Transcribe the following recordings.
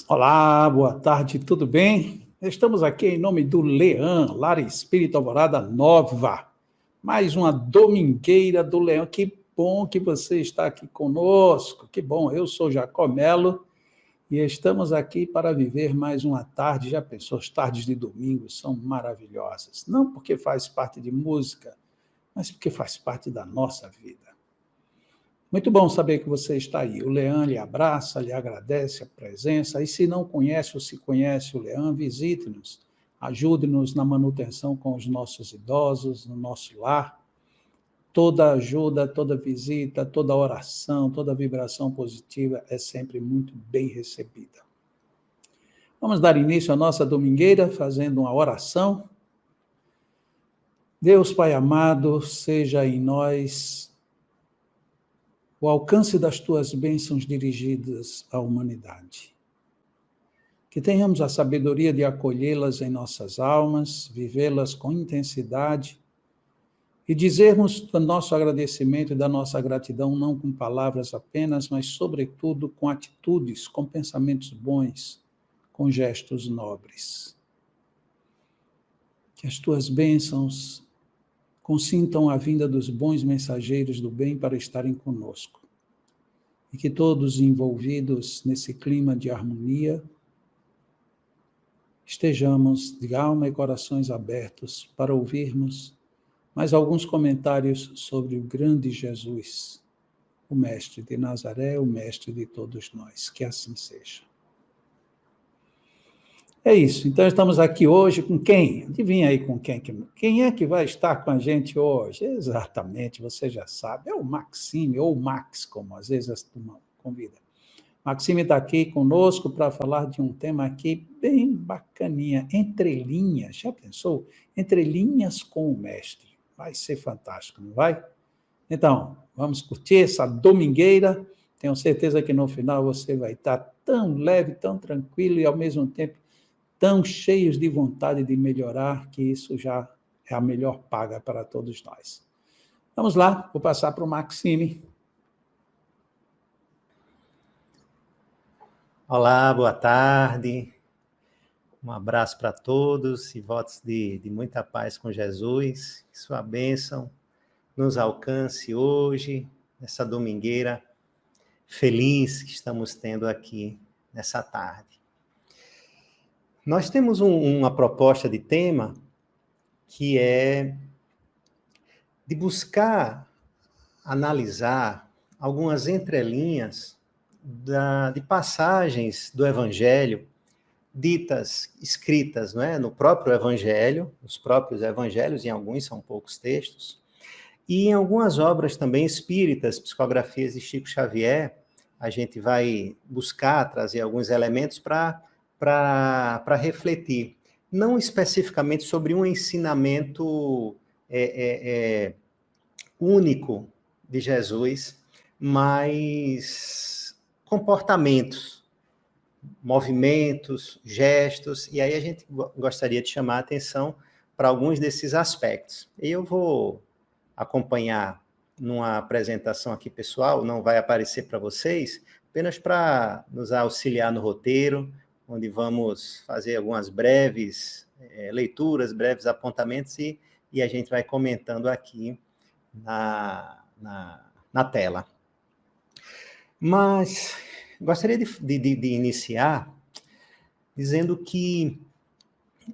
Olá, boa tarde, tudo bem? Estamos aqui em nome do Leão, Lar Espírita Alvorada Nova. Mais uma domingueira do Leão. Que bom que você está aqui conosco. Que bom, eu sou Jacó Melo e estamos aqui para viver mais uma tarde. Já pensou, as tardes de domingo são maravilhosas. Não porque faz parte de música, mas porque faz parte da nossa vida. Muito bom saber que você está aí. O Leão lhe abraça, lhe agradece a presença. E se não conhece ou se conhece o Leão, visite-nos. Ajude-nos na manutenção com os nossos idosos, no nosso lar. Toda ajuda, toda visita, toda oração, toda vibração positiva é sempre muito bem recebida. Vamos dar início à nossa domingueira fazendo uma oração. Deus Pai amado, seja em nós o alcance das tuas bênçãos dirigidas à humanidade. Que tenhamos a sabedoria de acolhê-las em nossas almas, vivê-las com intensidade e dizermos do nosso agradecimento e da nossa gratidão não com palavras apenas, mas sobretudo com atitudes, com pensamentos bons, com gestos nobres. Que as tuas bênçãos consintam a vinda dos bons mensageiros do bem para estarem conosco. E que todos envolvidos nesse clima de harmonia estejamos de alma e corações abertos para ouvirmos mais alguns comentários sobre o grande Jesus, o Mestre de Nazaré, o Mestre de todos nós. Que assim seja. É isso, então estamos aqui hoje com quem? Adivinha aí com quem? Quem é que vai estar com a gente hoje? Exatamente, você já sabe, é o Maxime, ou Max, como às vezes a turma convida. Maxime está aqui conosco para falar de um tema aqui bem bacaninha, entre linhas, já pensou? Entre linhas com o mestre, vai ser fantástico, não vai? Então, vamos curtir essa domingueira, tenho certeza que no final você vai estar tão leve, tão tranquilo e ao mesmo tempo tão cheios de vontade de melhorar, que isso já é a melhor paga para todos nós. Vamos lá, vou passar para o Maxime. Olá, boa tarde. Um abraço para todos e votos de muita paz com Jesus. Que sua bênção nos alcance hoje, nessa domingueira feliz que estamos tendo aqui nessa tarde. Nós temos uma proposta de tema que é de buscar analisar algumas entrelinhas de passagens do Evangelho ditas, escritas, não é? No próprio Evangelho, nos próprios Evangelhos, em alguns são poucos textos, e em algumas obras também espíritas, psicografias de Chico Xavier, a gente vai buscar trazer alguns elementos para refletir, não especificamente sobre um ensinamento único de Jesus, mas comportamentos, movimentos, gestos, e aí a gente gostaria de chamar a atenção para alguns desses aspectos. E eu vou acompanhar numa apresentação aqui pessoal, não vai aparecer para vocês, apenas para nos auxiliar no roteiro, onde vamos fazer algumas breves leituras, breves apontamentos, e a gente vai comentando aqui na tela. Mas gostaria de iniciar dizendo que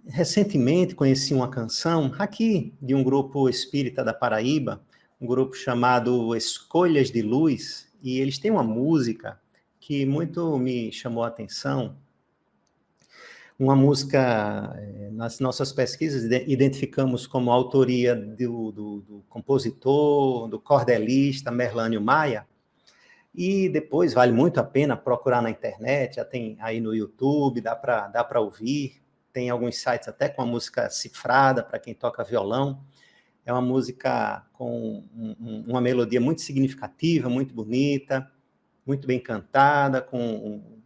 recentemente conheci uma canção aqui de um grupo espírita da Paraíba, um grupo chamado Escolhas de Luz, e eles têm uma música que muito me chamou a atenção, uma música, nas nossas pesquisas, identificamos como autoria do compositor, do cordelista Merlânio Maia, e depois vale muito a pena procurar na internet, já tem aí no YouTube, dá para ouvir, tem alguns sites até com a música cifrada para quem toca violão. É uma música com uma melodia muito significativa, muito bonita, muito bem cantada, com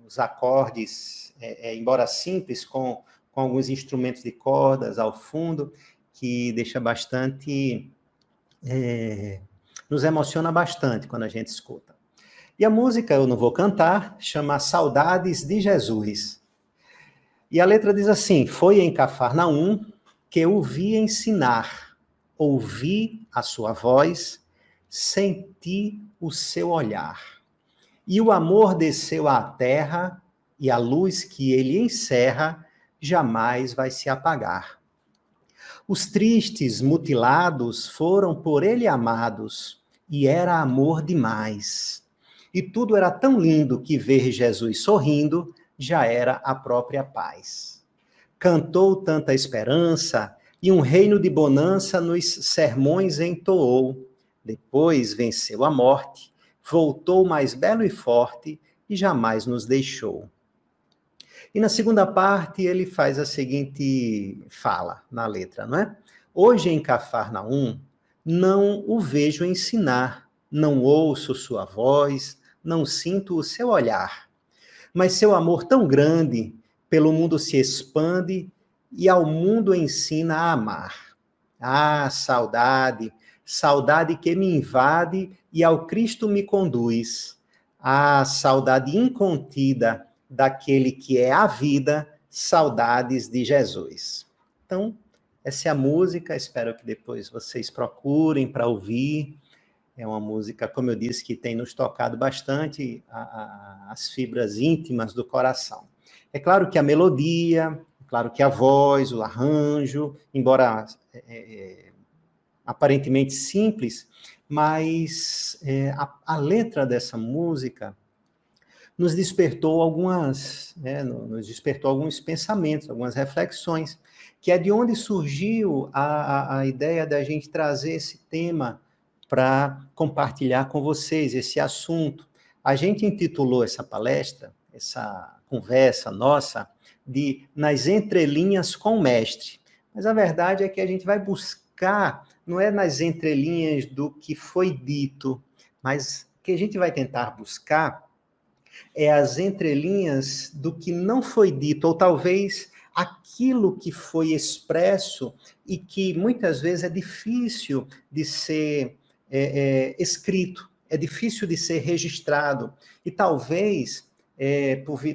os acordes, embora simples, com alguns instrumentos de cordas ao fundo, que deixa bastante... nos emociona bastante quando a gente escuta. E a música, eu não vou cantar, chama Saudades de Jesus. E a letra diz assim: foi em Cafarnaum que o vi ensinar, ouvi a sua voz, senti o seu olhar. E o amor desceu à terra, e a luz que ele encerra jamais vai se apagar. Os tristes, mutilados, foram por ele amados, e era amor demais. E tudo era tão lindo que ver Jesus sorrindo já era a própria paz. Cantou tanta esperança, e um reino de bonança nos sermões entoou. Depois venceu a morte, voltou mais belo e forte, e jamais nos deixou. E na segunda parte ele faz a seguinte fala na letra, não é? Hoje em Cafarnaum não o vejo ensinar, não ouço sua voz, não sinto o seu olhar. Mas seu amor tão grande pelo mundo se expande e ao mundo ensina a amar. Ah, saudade, saudade que me invade e ao Cristo me conduz. Ah, saudade incontida daquele que é a vida, saudades de Jesus. Então, essa é a música, espero que depois vocês procurem para ouvir. É uma música, como eu disse, que tem nos tocado bastante as fibras íntimas do coração. É claro que a melodia, é claro que a voz, o arranjo, embora aparentemente simples, mas a letra dessa música nos despertou nos despertou alguns pensamentos, algumas reflexões, que é de onde surgiu a ideia da gente trazer esse tema para compartilhar com vocês esse assunto. A gente intitulou essa palestra, essa conversa nossa, de Nas Entrelinhas com o Mestre. Mas a verdade é que a gente vai buscar, não é nas entrelinhas do que foi dito, mas o que a gente vai tentar buscar é as entrelinhas do que não foi dito, ou talvez aquilo que foi expresso e que muitas vezes é difícil de ser escrito, é difícil de ser registrado. E talvez,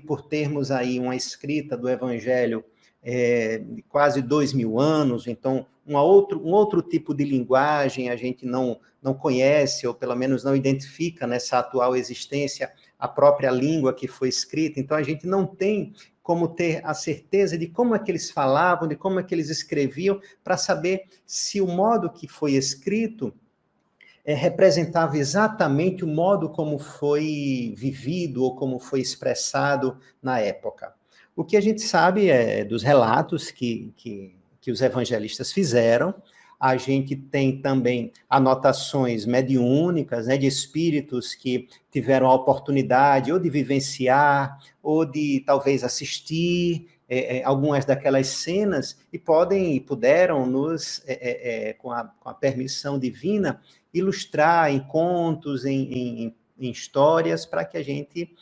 por termos aí uma escrita do Evangelho de quase 2000 anos, então um outro tipo de linguagem a gente não conhece, ou pelo menos não identifica nessa atual existência a própria língua que foi escrita, então a gente não tem como ter a certeza de como é que eles falavam, de como é que eles escreviam, para saber se o modo que foi escrito representava exatamente o modo como foi vivido ou como foi expressado na época. O que a gente sabe é dos relatos que os evangelistas fizeram. A gente tem também anotações mediúnicas, né, de espíritos que tiveram a oportunidade ou de vivenciar, ou de talvez assistir algumas daquelas cenas e puderam nos, com a permissão divina, ilustrar em contos, em histórias, para que a gente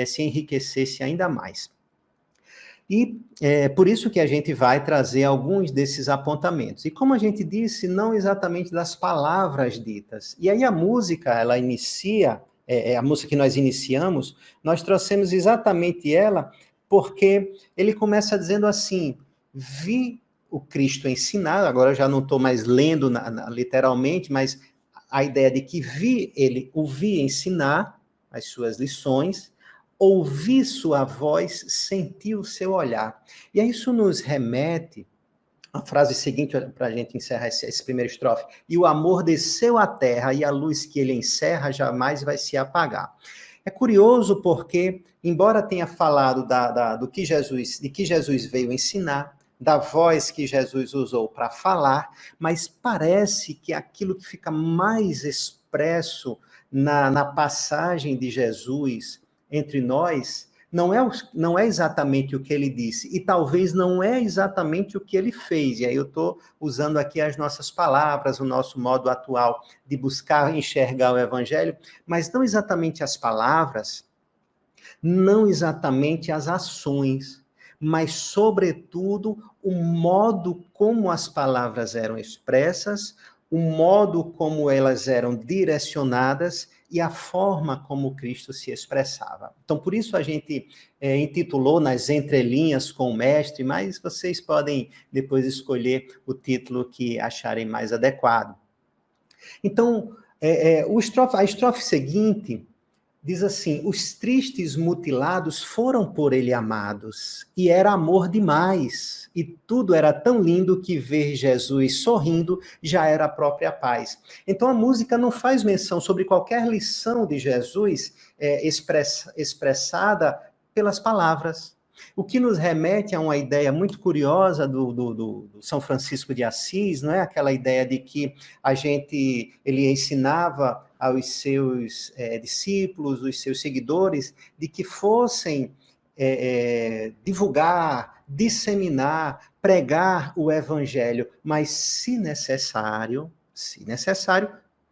se enriquecesse ainda mais. E por isso que a gente vai trazer alguns desses apontamentos. E como a gente disse, não exatamente das palavras ditas. E aí a música, ela inicia, a música que nós iniciamos, nós trouxemos exatamente ela porque ele começa dizendo assim: vi o Cristo ensinar, agora eu já não estou mais lendo literalmente, mas a ideia de que o vi ensinar as suas lições, ouvi sua voz, senti o seu olhar. E aí isso nos remete à frase seguinte, para a gente encerrar esse primeiro estrofe: e o amor desceu à terra, e a luz que ele encerra jamais vai se apagar. É curioso porque, embora tenha falado de que Jesus veio ensinar, da voz que Jesus usou para falar, mas parece que aquilo que fica mais expresso na passagem de Jesus entre nós não é exatamente o que ele disse, e talvez não é exatamente o que ele fez. E aí eu estou usando aqui as nossas palavras, o nosso modo atual de buscar enxergar o Evangelho, mas não exatamente as palavras, não exatamente as ações, mas, sobretudo, o modo como as palavras eram expressas, o modo como elas eram direcionadas e a forma como Cristo se expressava. Então, por isso a gente intitulou Nas Entrelinhas com o Mestre, mas vocês podem depois escolher o título que acharem mais adequado. Então, a estrofe seguinte diz assim: os tristes mutilados foram por ele amados, e era amor demais, e tudo era tão lindo que ver Jesus sorrindo já era a própria paz. Então a música não faz menção sobre qualquer lição de Jesus expressada pelas palavras. O que nos remete a uma ideia muito curiosa do São Francisco de Assis, não é? Aquela ideia de que ele ensinava aos seus discípulos, os seus seguidores, de que fossem divulgar, disseminar, pregar o evangelho, mas se necessário,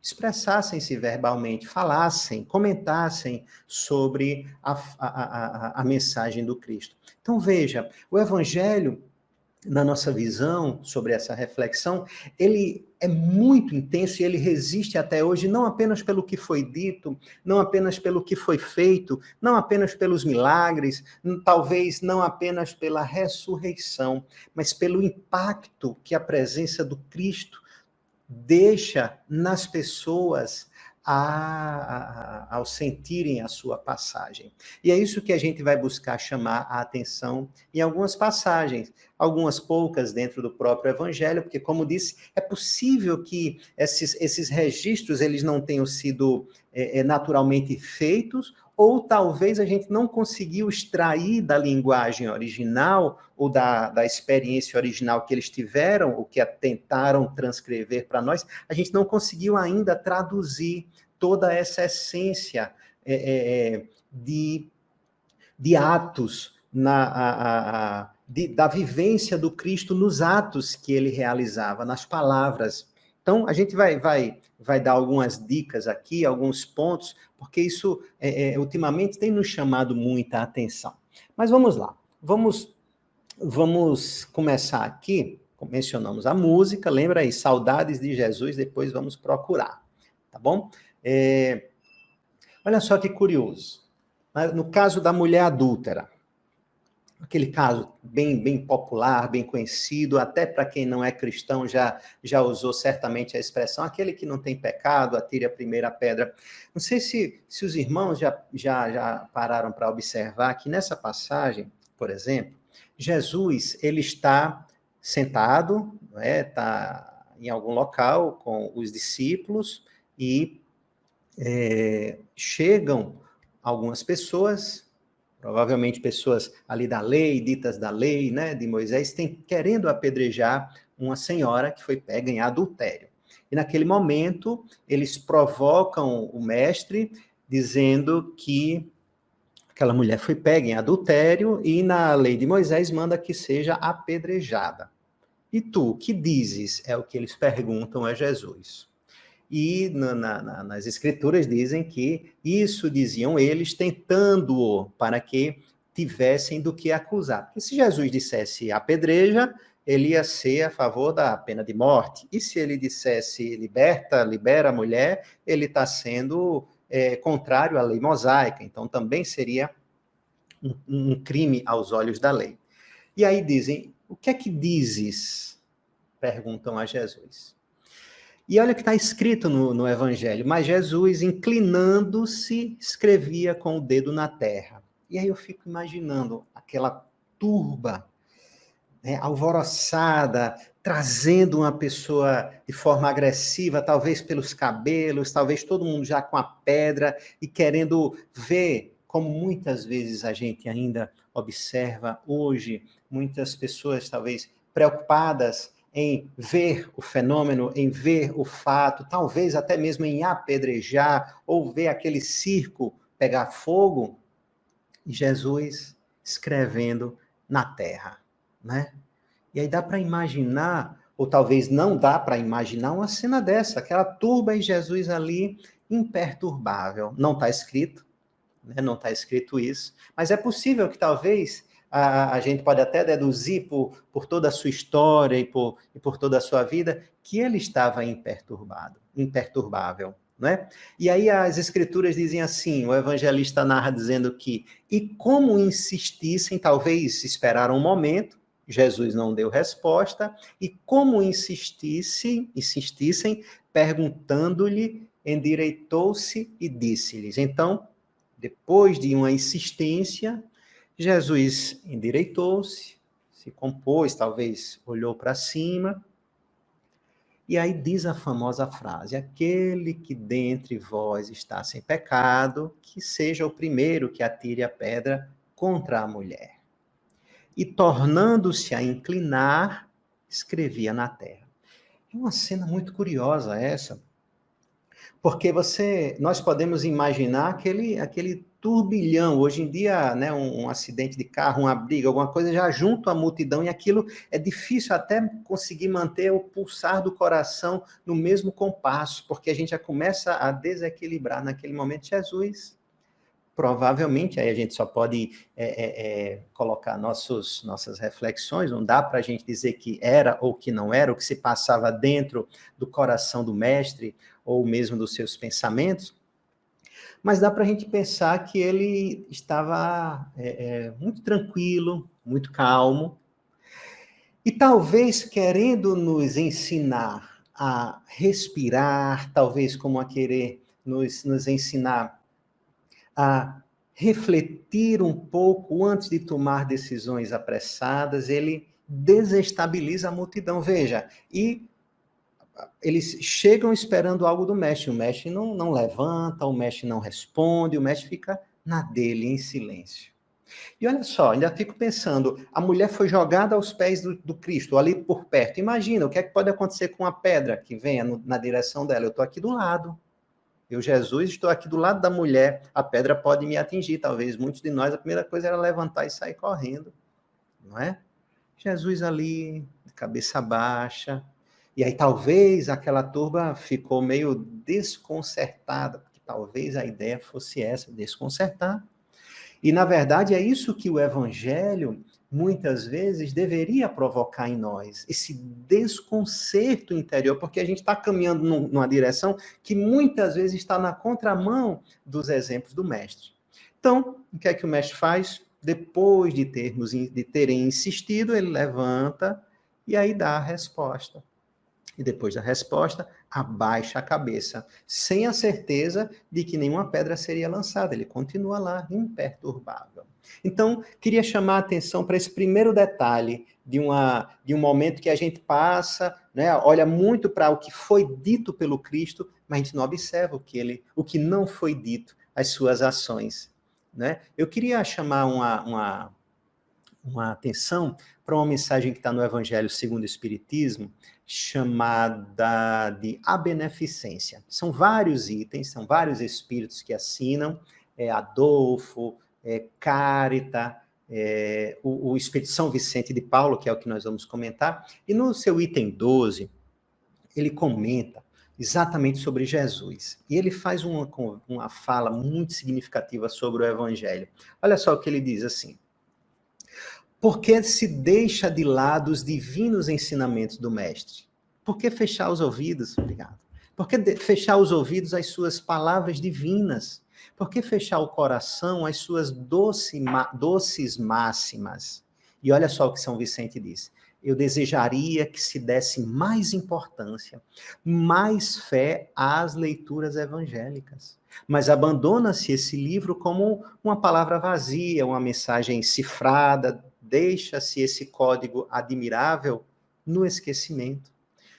expressassem-se verbalmente, falassem, comentassem sobre a mensagem do Cristo. Então, veja, o Evangelho, na nossa visão sobre essa reflexão, ele é muito intenso e ele resiste até hoje, não apenas pelo que foi dito, não apenas pelo que foi feito, não apenas pelos milagres, talvez não apenas pela ressurreição, mas pelo impacto que a presença do Cristo deixa nas pessoas ao sentirem a sua passagem. E é isso que a gente vai buscar chamar a atenção em algumas passagens, algumas poucas dentro do próprio Evangelho, porque, como disse, é possível que esses registros eles não tenham sido naturalmente feitos, ou talvez a gente não conseguiu extrair da linguagem original ou da experiência original que eles tiveram, ou que tentaram transcrever para nós, a gente não conseguiu ainda traduzir toda essa essência de atos, da vivência do Cristo nos atos que ele realizava, nas palavras. Então, a gente vai dar algumas dicas aqui, alguns pontos, porque isso, ultimamente, tem nos chamado muita atenção. Mas vamos lá. Vamos começar aqui. Mencionamos a música, lembra aí, Saudades de Jesus, depois vamos procurar. Tá bom? Olha só que curioso. No caso da mulher adúltera, aquele caso bem popular, bem conhecido, até para quem não é cristão já usou certamente a expressão, aquele que não tem pecado, atire a primeira pedra. Não sei se os irmãos já pararam para observar que nessa passagem, por exemplo, Jesus ele está sentado, está em algum local com os discípulos e chegam algumas pessoas, provavelmente pessoas ali da lei, ditas da lei, né, de Moisés, querendo apedrejar uma senhora que foi pega em adultério. E naquele momento, eles provocam o mestre, dizendo que aquela mulher foi pega em adultério e na lei de Moisés manda que seja apedrejada. E tu, o que dizes? É o que eles perguntam a Jesus. E nas escrituras dizem que isso diziam eles tentando-o para que tivessem do que acusar. Porque se Jesus dissesse apedreja, ele ia ser a favor da pena de morte. E se ele dissesse libera a mulher, ele está sendo contrário à lei mosaica. Então também seria um crime aos olhos da lei. E aí dizem, o que é que dizes? Perguntam a Jesus. E olha o que está escrito no Evangelho. Mas Jesus, inclinando-se, escrevia com o dedo na terra. E aí eu fico imaginando aquela turba, alvoroçada, trazendo uma pessoa de forma agressiva, talvez pelos cabelos, talvez todo mundo já com a pedra, e querendo ver, como muitas vezes a gente ainda observa hoje, muitas pessoas talvez preocupadas em ver o fenômeno, em ver o fato, talvez até mesmo em apedrejar, ou ver aquele circo pegar fogo, e Jesus escrevendo na terra, né? E aí dá para imaginar, ou talvez não dá para imaginar uma cena dessa, aquela turba e Jesus ali imperturbável. Não está escrito, né? Não está escrito isso, mas é possível que talvez a gente pode até deduzir por toda a sua história e por toda a sua vida, que ele estava imperturbável. não é? E aí as escrituras dizem assim, o evangelista narra dizendo que, e como insistissem, talvez esperaram um momento, Jesus não deu resposta, e como insistissem, perguntando-lhe, endireitou-se e disse-lhes. Então, depois de uma insistência, Jesus endireitou-se, se compôs, talvez olhou para cima, e aí diz a famosa frase, aquele que dentre vós está sem pecado, que seja o primeiro que atire a pedra contra a mulher. E tornando-se a inclinar, escrevia na terra. É uma cena muito curiosa essa, porque nós podemos imaginar aquele turbilhão, hoje em dia, né, um acidente de carro, uma briga, alguma coisa, já junto à multidão, e aquilo é difícil até conseguir manter o pulsar do coração no mesmo compasso, porque a gente já começa a desequilibrar naquele momento. Jesus, provavelmente, aí a gente só pode colocar nossas reflexões, não dá para a gente dizer que era ou que não era, o que se passava dentro do coração do mestre, ou mesmo dos seus pensamentos, mas dá para a gente pensar que ele estava muito tranquilo, muito calmo, e talvez querendo nos ensinar a respirar, talvez como a querer nos ensinar a refletir um pouco antes de tomar decisões apressadas, ele desestabiliza a multidão. Veja, e eles chegam esperando algo do mestre, o mestre não levanta, o mestre não responde, o mestre fica na dele, em silêncio. E olha só, ainda fico pensando, a mulher foi jogada aos pés do Cristo, ali por perto. Imagina, o que é que pode acontecer com a pedra que venha na direção dela? Eu estou aqui do lado. Eu, Jesus, estou aqui do lado da mulher, a pedra pode me atingir, talvez muitos de nós, a primeira coisa era levantar e sair correndo, não é? Jesus ali, de cabeça baixa, e aí talvez aquela turba ficou meio desconcertada, porque talvez a ideia fosse essa, desconcertar. E, na verdade, é isso que o Evangelho, muitas vezes, deveria provocar em nós, esse desconcerto interior, porque a gente está caminhando numa direção que muitas vezes está na contramão dos exemplos do Mestre. Então, o que é que o Mestre faz? Depois de terem insistido, ele levanta e aí dá a resposta. E depois da resposta, abaixa a cabeça, sem a certeza de que nenhuma pedra seria lançada. Ele continua lá, imperturbável. Então, queria chamar a atenção para esse primeiro detalhe de um momento que a gente passa, né, olha muito para o que foi dito pelo Cristo, mas a gente não observa o que não foi dito, as suas ações. Né? Eu queria chamar uma atenção para uma mensagem que está no Evangelho segundo o Espiritismo, chamada de A Beneficência. São vários itens, são vários espíritos que assinam, Adolfo, Cárita, o Espírito São Vicente de Paulo, que é o que nós vamos comentar, e no seu item 12, ele comenta exatamente sobre Jesus. E ele faz uma fala muito significativa sobre o Evangelho. Olha só o que ele diz assim: por que se deixa de lado os divinos ensinamentos do Mestre? Por que fechar os ouvidos? Obrigado. Por que fechar os ouvidos às suas palavras divinas? Por que fechar o coração às suas doces máximas? E olha só o que São Vicente diz. Eu desejaria que se desse mais importância, mais fé às leituras evangélicas. Mas abandona-se esse livro como uma palavra vazia, uma mensagem cifrada, deixa-se esse código admirável no esquecimento.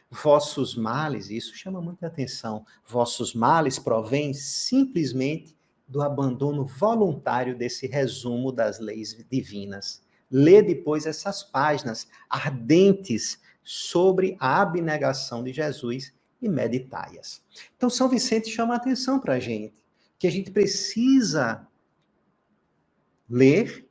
Vossos males, isso chama muita atenção, vossos males provêm simplesmente do abandono voluntário desse resumo das leis divinas. Lê depois essas páginas ardentes sobre a abnegação de Jesus e meditai-as. Então, São Vicente chama a atenção para a gente, que a gente precisa ler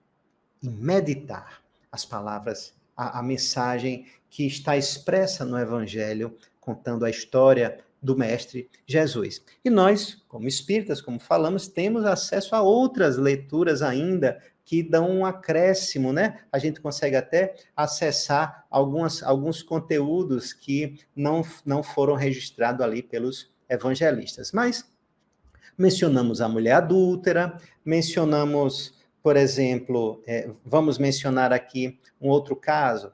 e meditar as palavras, a mensagem que está expressa no Evangelho, contando a história do Mestre Jesus. E nós, como espíritas, como falamos, temos acesso a outras leituras ainda que dão um acréscimo, né? A gente consegue até acessar alguns conteúdos que não foram registrados ali pelos evangelistas. Mas mencionamos a mulher adúltera, mencionamos, por exemplo, vamos mencionar aqui um outro caso,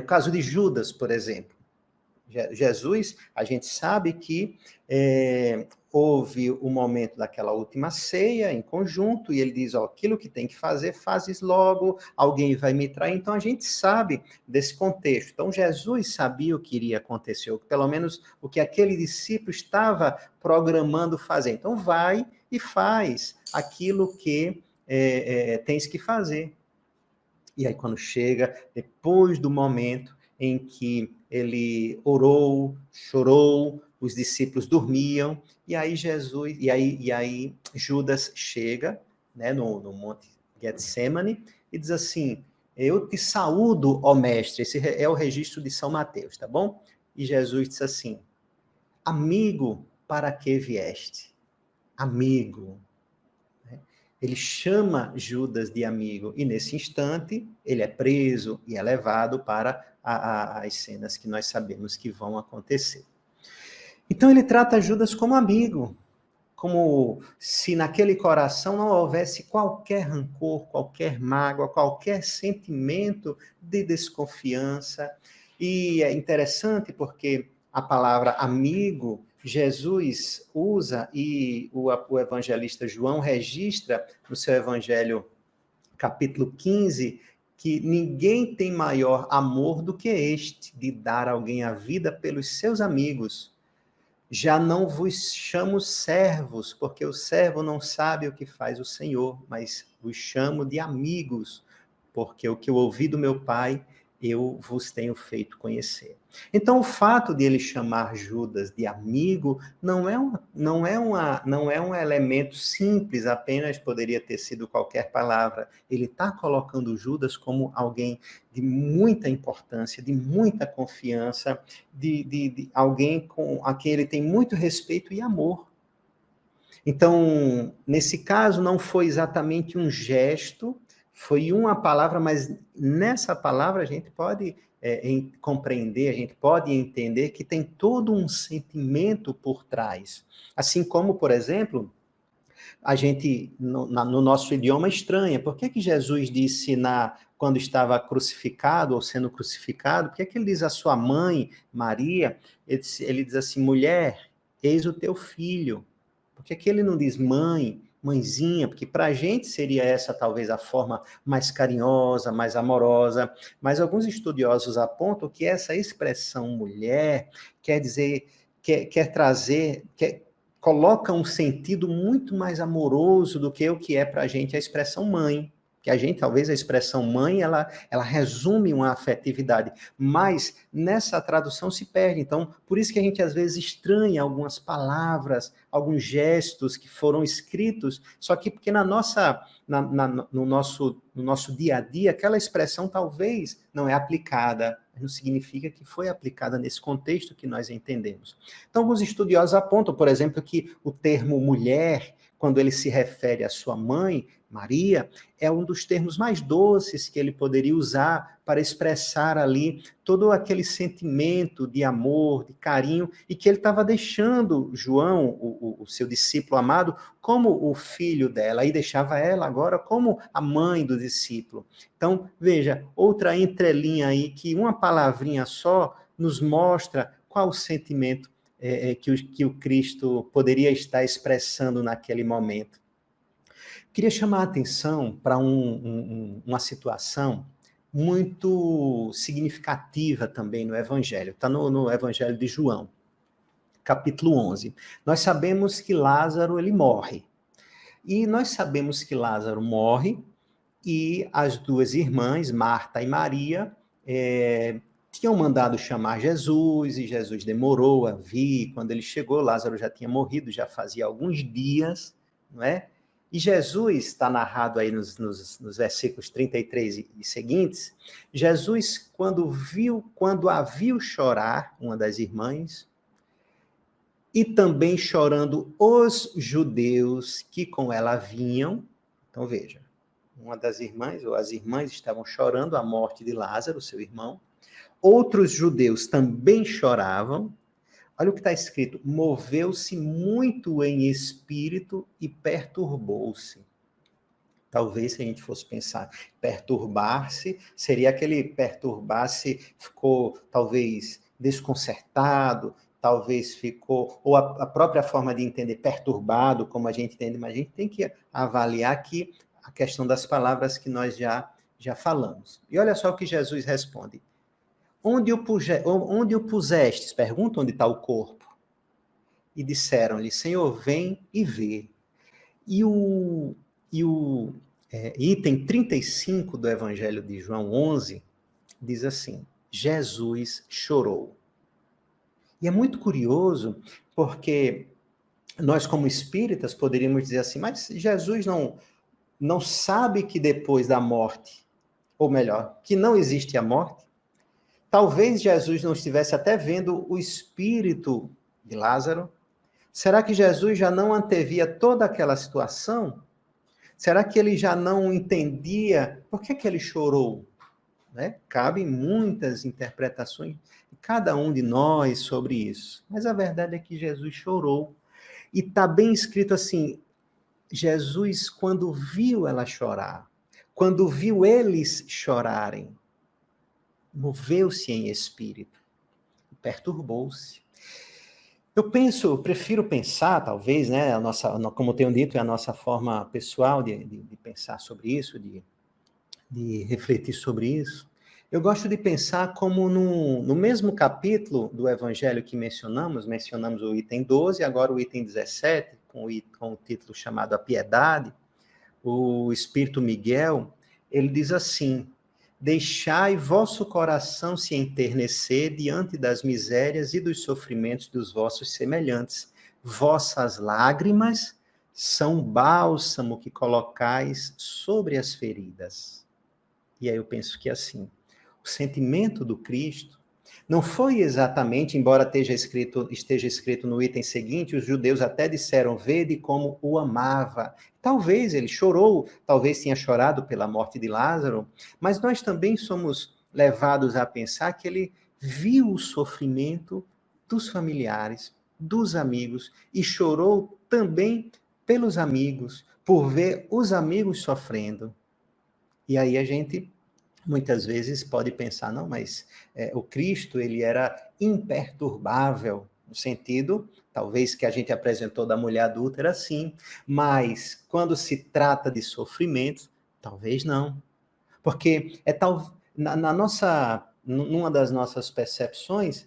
o caso de Judas, por exemplo. Jesus, a gente sabe que houve o momento daquela última ceia em conjunto, e ele diz, aquilo que tem que fazer, fazes logo, alguém vai me trair. Então, a gente sabe desse contexto. Então, Jesus sabia o que iria acontecer, ou pelo menos o que aquele discípulo estava programando fazer. Então, vai e faz aquilo que tens que fazer. E aí, quando chega, depois do momento em que ele orou, chorou, os discípulos dormiam, e aí Judas chega, né, no Monte Getsemane, e diz assim, eu te saúdo, ó mestre. Esse é o registro de São Mateus, tá bom? E Jesus diz assim, amigo, para que vieste? Amigo. Ele chama Judas de amigo, e nesse instante ele é preso e é levado para as cenas que nós sabemos que vão acontecer. Então ele trata Judas como amigo, como se naquele coração não houvesse qualquer rancor, qualquer mágoa, qualquer sentimento de desconfiança. E é interessante porque a palavra amigo Jesus usa, e o evangelista João registra no seu evangelho, capítulo 15, que ninguém tem maior amor do que este, de dar alguém a vida pelos seus amigos. Já não vos chamo servos, porque o servo não sabe o que faz o Senhor, mas vos chamo de amigos, porque o que eu ouvi do meu Pai, eu vos tenho feito conhecer. Então, o fato de ele chamar Judas de amigo não é um elemento simples, apenas poderia ter sido qualquer palavra. Ele está colocando Judas como alguém de muita importância, de muita confiança, de alguém a quem ele tem muito respeito e amor. Então, nesse caso, não foi exatamente um gesto, foi uma palavra, mas nessa palavra a gente pode compreender, a gente pode entender que tem todo um sentimento por trás. Assim como, por exemplo, a gente, no nosso idioma, estranha. Por que Jesus disse, quando estava crucificado, ou sendo crucificado, por que ele diz à sua mãe, Maria, ele diz assim, mulher, eis o teu filho. Por que ele não diz mãe, mãezinha? Porque para a gente seria essa talvez a forma mais carinhosa, mais amorosa, mas alguns estudiosos apontam que essa expressão mulher quer dizer, quer trazer, coloca um sentido muito mais amoroso do que o que é para a gente a expressão mãe. Que a gente, talvez a expressão mãe, ela resume uma afetividade, mas nessa tradução se perde. Então, por isso que a gente às vezes estranha algumas palavras, alguns gestos que foram escritos, só que porque no nosso dia a dia, aquela expressão talvez não é aplicada, não significa que foi aplicada nesse contexto que nós entendemos. Então, alguns estudiosos apontam, por exemplo, que o termo mulher, quando ele se refere à sua mãe, Maria, é um dos termos mais doces que ele poderia usar para expressar ali todo aquele sentimento de amor, de carinho, e que ele estava deixando João, o seu discípulo amado, como o filho dela, e deixava ela agora como a mãe do discípulo. Então, veja, outra entrelinha aí, que uma palavrinha só nos mostra qual o sentimento que o Cristo poderia estar expressando naquele momento. Queria chamar a atenção para uma situação muito significativa também no Evangelho. Está no Evangelho de João, capítulo 11. Nós sabemos que Lázaro ele morre. E nós sabemos que Lázaro morre e as duas irmãs, Marta e Maria, tinham mandado chamar Jesus, e Jesus demorou a vir. Quando ele chegou, Lázaro já tinha morrido, já fazia alguns dias, não é? E Jesus, está narrado aí nos versículos 33 e seguintes, Jesus, quando a viu chorar, uma das irmãs, e também chorando os judeus que com ela vinham, então veja, uma das irmãs, ou as irmãs estavam chorando a morte de Lázaro, seu irmão, outros judeus também choravam, Olha o que está escrito: moveu-se muito em espírito e perturbou-se. Talvez, se a gente fosse pensar, perturbar-se, seria aquele perturbar-se, ficou talvez desconcertado, talvez ficou, ou a própria forma de entender perturbado, como a gente entende, mas a gente tem que avaliar aqui a questão das palavras que nós já falamos. E olha só o que Jesus responde. Onde o pusestes? Pergunta onde está o corpo. E disseram-lhe, Senhor, vem e vê. E o item 35 do Evangelho de João 11 diz assim, Jesus chorou. E é muito curioso, porque nós como espíritas poderíamos dizer assim, mas Jesus não sabe que depois da morte, ou melhor, que não existe a morte? Talvez Jesus não estivesse até vendo o espírito de Lázaro. Será que Jesus já não antevia toda aquela situação? Será que ele já não entendia por que ele chorou? Né? Cabem muitas interpretações de cada um de nós sobre isso. Mas a verdade é que Jesus chorou. E está bem escrito assim, Jesus, quando viu ela chorar, quando viu eles chorarem, moveu-se em espírito, perturbou-se. Prefiro pensar, talvez, né, como tenho dito, é a nossa forma pessoal de pensar sobre isso, de refletir sobre isso. Eu gosto de pensar como no mesmo capítulo do Evangelho que mencionamos o item 12, agora o item 17, com o título chamado A Piedade, o Espírito Miguel, ele diz assim, deixai vosso coração se enternecer diante das misérias e dos sofrimentos dos vossos semelhantes. Vossas lágrimas são bálsamo que colocais sobre as feridas. E aí eu penso que assim, o sentimento do Cristo não foi exatamente, embora esteja escrito no item seguinte, os judeus até disseram, vede como o amava. Talvez ele chorou, talvez tenha chorado pela morte de Lázaro, mas nós também somos levados a pensar que ele viu o sofrimento dos familiares, dos amigos, e chorou também pelos amigos, por ver os amigos sofrendo. E aí a gente muitas vezes pode pensar, não, mas o Cristo, ele era imperturbável, no sentido, talvez, que a gente apresentou da mulher adúltera, sim, mas quando se trata de sofrimento, talvez não. Porque numa das nossas percepções,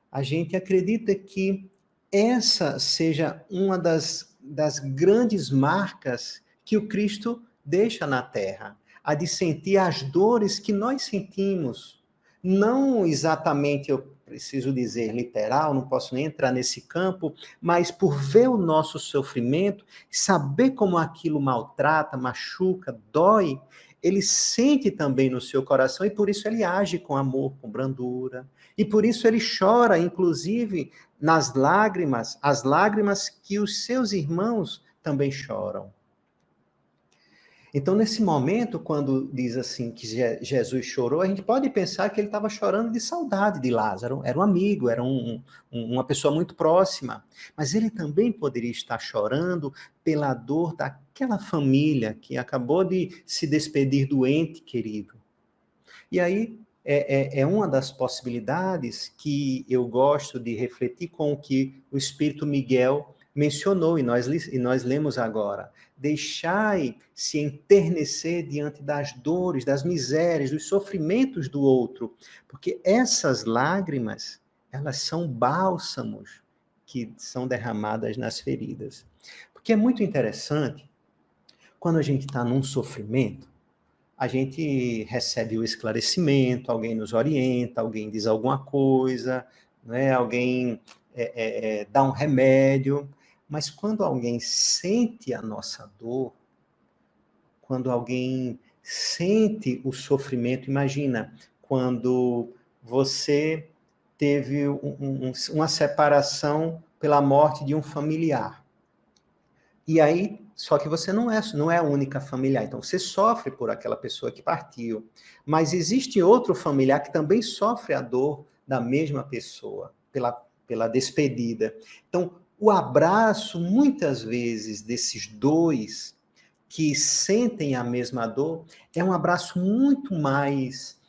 a gente acredita que essa seja uma das grandes marcas que o Cristo deixa na Terra, a de sentir as dores que nós sentimos. Não exatamente, eu preciso dizer, literal, não posso nem entrar nesse campo, mas por ver o nosso sofrimento, saber como aquilo maltrata, machuca, dói, ele sente também no seu coração e por isso ele age com amor, com brandura. E por isso ele chora, inclusive, nas lágrimas, as lágrimas que os seus irmãos também choram. Então, nesse momento, quando diz assim que Jesus chorou, a gente pode pensar que ele estava chorando de saudade de Lázaro. Era um amigo, era uma pessoa muito próxima. Mas ele também poderia estar chorando pela dor daquela família que acabou de se despedir do ente querido. E aí, é uma das possibilidades que eu gosto de refletir com o que o Espírito Miguel mencionou, e nós lemos agora. Deixai se enternecer diante das dores, das misérias, dos sofrimentos do outro, porque essas lágrimas, elas são bálsamos que são derramadas nas feridas. Porque é muito interessante, quando a gente está num sofrimento, a gente recebe o esclarecimento, alguém nos orienta, alguém diz alguma coisa, né? Alguém dá um remédio, mas quando alguém sente a nossa dor, quando alguém sente o sofrimento, imagina, quando você teve uma separação pela morte de um familiar. E aí, só que você não é a única familiar, então você sofre por aquela pessoa que partiu. Mas existe outro familiar que também sofre a dor da mesma pessoa, pela despedida. Então, o abraço, muitas vezes, desses dois que sentem a mesma dor, é um abraço muito mais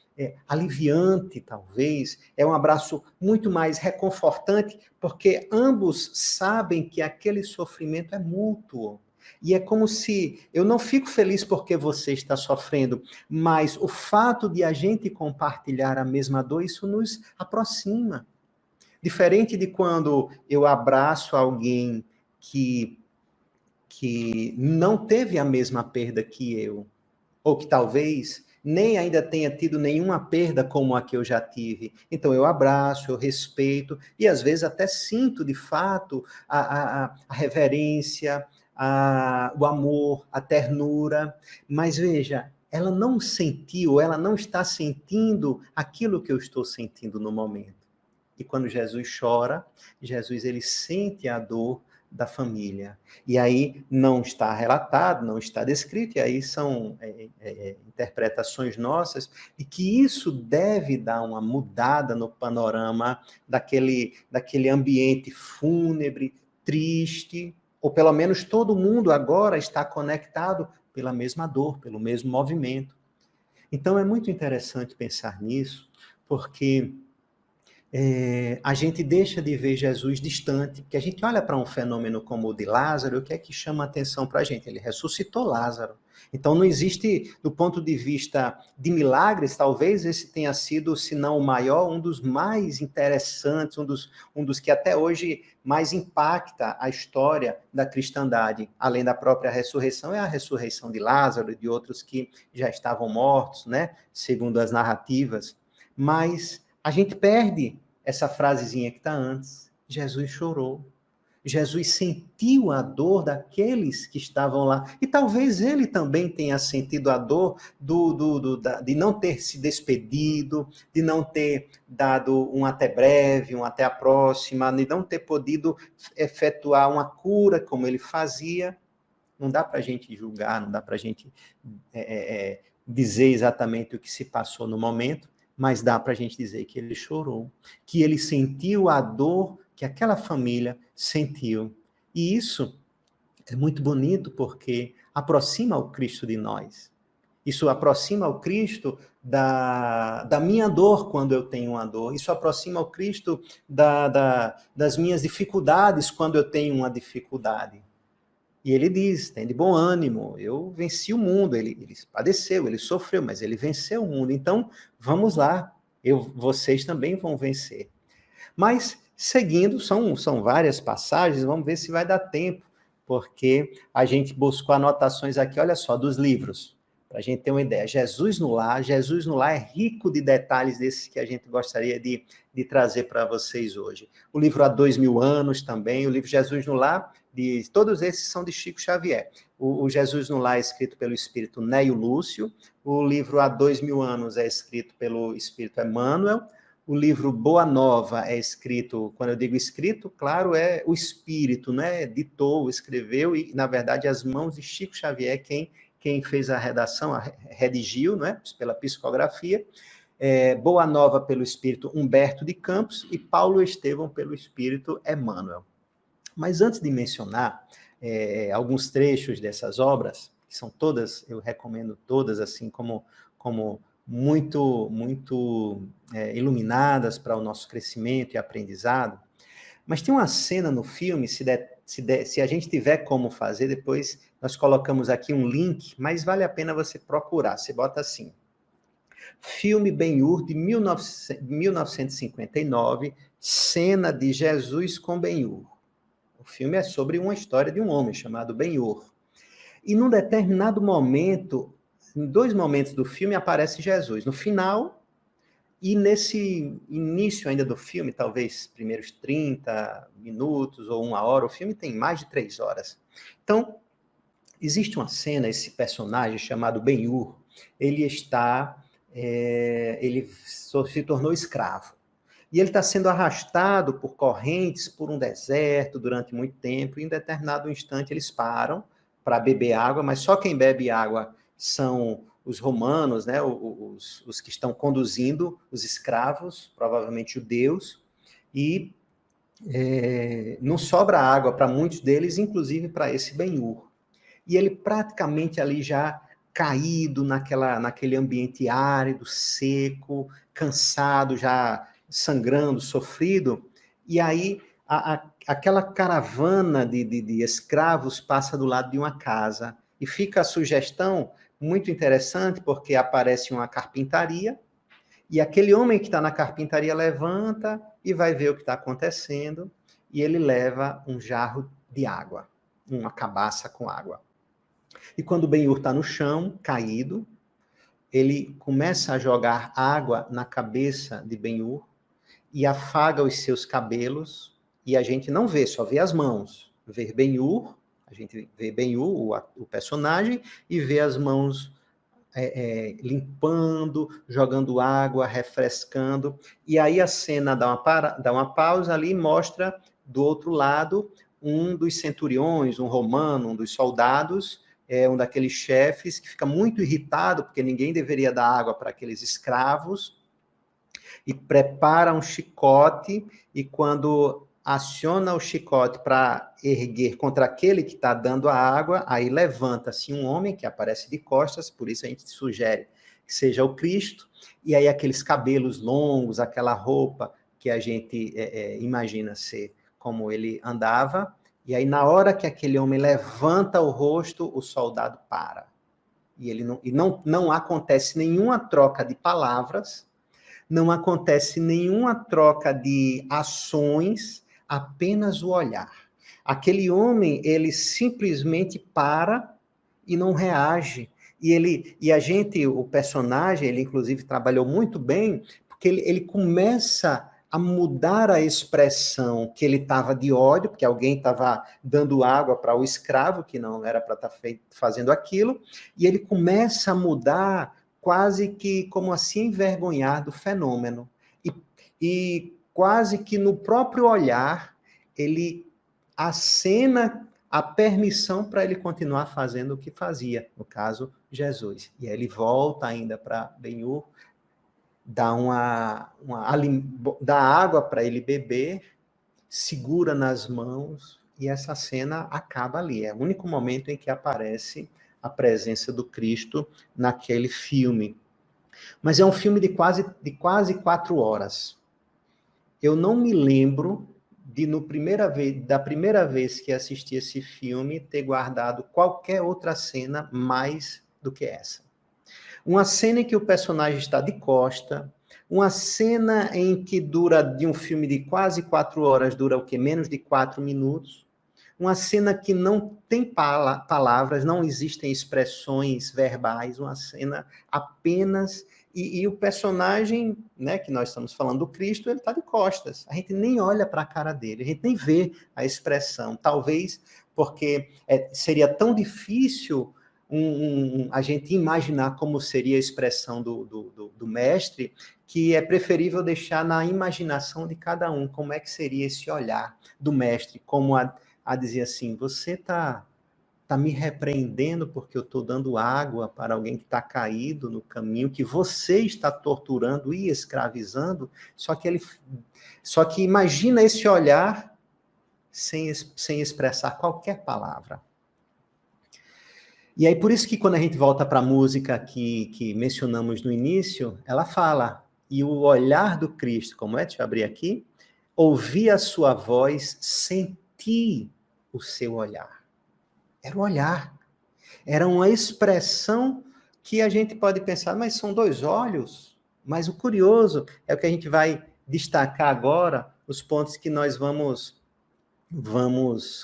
aliviante, talvez, é um abraço muito mais reconfortante, porque ambos sabem que aquele sofrimento é mútuo. E é como se, eu não fico feliz porque você está sofrendo, mas o fato de a gente compartilhar a mesma dor, isso nos aproxima. Diferente de quando eu abraço alguém que não teve a mesma perda que eu, ou que talvez nem ainda tenha tido nenhuma perda como a que eu já tive. Então eu abraço, eu respeito, e às vezes até sinto de fato a reverência, o amor, a ternura, mas veja, ela não sentiu, ela não está sentindo aquilo que eu estou sentindo no momento. E quando Jesus chora, Jesus ele sente a dor da família. E aí não está relatado, não está descrito, e aí são interpretações nossas, de que isso deve dar uma mudada no panorama daquele ambiente fúnebre, triste, ou pelo menos todo mundo agora está conectado pela mesma dor, pelo mesmo movimento. Então é muito interessante pensar nisso, porque a gente deixa de ver Jesus distante, porque a gente olha para um fenômeno como o de Lázaro, o que é que chama a atenção para a gente? Ele ressuscitou Lázaro. Então não existe, do ponto de vista de milagres, talvez esse tenha sido, se não o maior, um dos mais interessantes, um dos que até hoje mais impacta a história da cristandade, além da própria ressurreição, é a ressurreição de Lázaro e de outros que já estavam mortos, né? Segundo as narrativas. Mas a gente perde essa frasezinha que está antes. Jesus chorou. Jesus sentiu a dor daqueles que estavam lá. E talvez ele também tenha sentido a dor de não ter se despedido, de não ter dado um até breve, um até a próxima, de não ter podido efetuar uma cura como ele fazia. Não dá para a gente julgar, não dá para a gente dizer exatamente o que se passou no momento, mas dá para a gente dizer que ele chorou, que ele sentiu a dor que aquela família sentiu. E isso é muito bonito porque aproxima o Cristo de nós. Isso aproxima o Cristo da minha dor quando eu tenho uma dor. Isso aproxima o Cristo das minhas dificuldades quando eu tenho uma dificuldade. E ele diz, tem de bom ânimo, eu venci o mundo, ele padeceu, ele sofreu, mas ele venceu o mundo. Então, vamos lá, vocês também vão vencer. Mas, seguindo, são várias passagens, vamos ver se vai dar tempo, porque a gente buscou anotações aqui, olha só, dos livros, para a gente ter uma ideia. Jesus no Lar é rico de detalhes desses que a gente gostaria de trazer para vocês hoje. O livro Há 2000 Anos também, o livro Jesus no Lar, todos esses são de Chico Xavier. O Jesus no Lar é escrito pelo espírito Neio Lúcio, o livro Há 2000 Anos é escrito pelo espírito Emmanuel, o livro Boa Nova é escrito, quando eu digo escrito, claro, é o espírito, né? Ditou, escreveu, e, na verdade, as mãos de Chico Xavier, quem fez a redação, redigiu, né? Pela psicografia. Boa Nova pelo espírito Humberto de Campos e Paulo Estevão pelo espírito Emmanuel. Mas antes de mencionar alguns trechos dessas obras, que são todas, eu recomendo todas, assim, como muito iluminadas para o nosso crescimento e aprendizado, mas tem uma cena no filme, se a gente tiver como fazer, depois nós colocamos aqui um link, mas vale a pena você procurar, você bota assim, filme Ben-Hur de 1959, cena de Jesus com Ben-Hur. O filme é sobre uma história de um homem chamado Ben-Hur. E num determinado momento, em 2 momentos do filme, aparece Jesus. No final e nesse início ainda do filme, talvez primeiros 30 minutos ou 1 hora, o filme tem mais de 3 horas. Então, existe uma cena, esse personagem chamado Ben-Hur, ele se tornou escravo. E ele está sendo arrastado por correntes, por um deserto durante muito tempo, e em determinado instante eles param para beber água, mas só quem bebe água são os romanos, né, os que estão conduzindo os escravos, provavelmente judeus, e não sobra água para muitos deles, inclusive para esse Ben-Hur. E ele praticamente ali já caído naquele ambiente árido, seco, cansado, já sangrando, sofrido. E aí aquela caravana de escravos passa do lado de uma casa. E fica a sugestão muito interessante, porque aparece uma carpintaria, e aquele homem que está na carpintaria levanta e vai ver o que está acontecendo, e ele leva um jarro de água, uma cabaça com água. E quando o Ben-Hur está no chão, caído, ele começa a jogar água na cabeça de Ben-Hur e afaga os seus cabelos, e a gente não vê, só vê as mãos. Vê Ben-Hur, a gente vê Ben-Hur, o personagem, e vê as mãos limpando, jogando água, refrescando. E aí a cena dá uma pausa ali e mostra do outro lado um dos centuriões, um romano, um dos soldados, um daqueles chefes que fica muito irritado porque ninguém deveria dar água para aqueles escravos, e prepara um chicote, e quando aciona o chicote para erguer contra aquele que está dando a água, aí levanta-se um homem que aparece de costas, por isso a gente sugere que seja o Cristo, e aí aqueles cabelos longos, aquela roupa que a gente imagina ser como ele andava, e aí na hora que aquele homem levanta o rosto, o soldado para. E não acontece nenhuma troca de palavras, não acontece nenhuma troca de ações, apenas o olhar. Aquele homem, ele simplesmente para e não reage. E a gente, o personagem, ele inclusive trabalhou muito bem, porque ele começa a mudar a expressão que ele estava de ódio, porque alguém estava dando água para o escravo, que não era para estar fazendo aquilo, e ele começa a mudar quase que como assim envergonhar do fenômeno. E quase que no próprio olhar, ele acena a permissão para ele continuar fazendo o que fazia, no caso, Jesus. E aí ele volta ainda para Ben-Hur, dá água para ele beber, segura nas mãos, e essa cena acaba ali. É o único momento em que aparece a presença do Cristo naquele filme. Mas é um filme de quase 4 horas. Eu não me lembro da primeira vez que assisti esse filme, ter guardado qualquer outra cena mais do que essa. Uma cena em que o personagem está de costa, uma cena em que de um filme de quase 4 horas, dura o quê? Menos de 4 minutos. Uma cena que não tem palavras, não existem expressões verbais, uma cena apenas... E o personagem, né, que nós estamos falando do Cristo, ele está de costas. A gente nem olha para a cara dele, a gente nem vê a expressão. Talvez porque seria tão difícil a gente imaginar como seria a expressão do mestre, que é preferível deixar na imaginação de cada um como é que seria esse olhar do mestre, como a dizer assim, você está me repreendendo porque eu estou dando água para alguém que está caído no caminho, que você está torturando e escravizando, só que imagina esse olhar sem expressar qualquer palavra. E aí, por isso que quando a gente volta para a música que mencionamos no início, ela fala, e o olhar do Cristo, como é? Deixa eu abrir aqui. Ouvi a sua voz, senti o seu olhar. Era o olhar. Era uma expressão que a gente pode pensar, mas são 2 olhos. Mas o curioso é o que a gente vai destacar agora, os pontos que nós vamos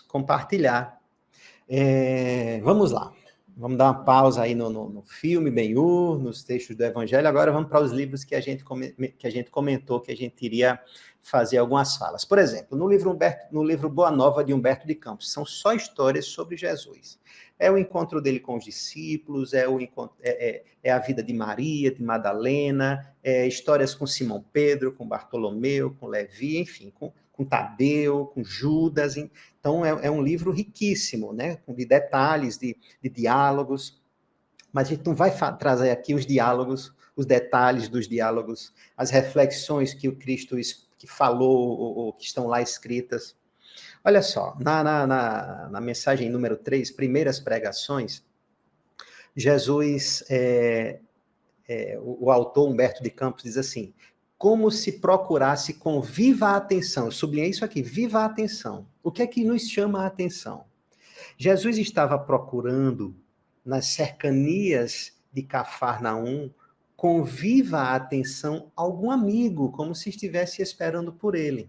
compartilhar. Vamos lá. Vamos dar uma pausa aí no filme Ben-Hur, nos textos do Evangelho. Agora vamos para os livros que a gente comentou que a gente iria fazer algumas falas. Por exemplo, no livro Boa Nova, de Humberto de Campos, são só histórias sobre Jesus. É o encontro dele com os discípulos, é a vida de Maria, de Madalena, histórias com Simão Pedro, com Bartolomeu, com Levi, enfim, com Tadeu, com Judas. Então, é um livro riquíssimo, né? De detalhes, de diálogos. Mas a gente não vai trazer aqui os diálogos, os detalhes dos diálogos, as reflexões que que falou ou que estão lá escritas. Olha só, na mensagem número 3, primeiras pregações, Jesus, o autor Humberto de Campos diz assim, como se procurasse com viva atenção, eu sublinhei isso aqui, viva atenção. O que é que nos chama a atenção? Jesus estava procurando, nas cercanias de Cafarnaum, com viva atenção, algum amigo, como se estivesse esperando por ele.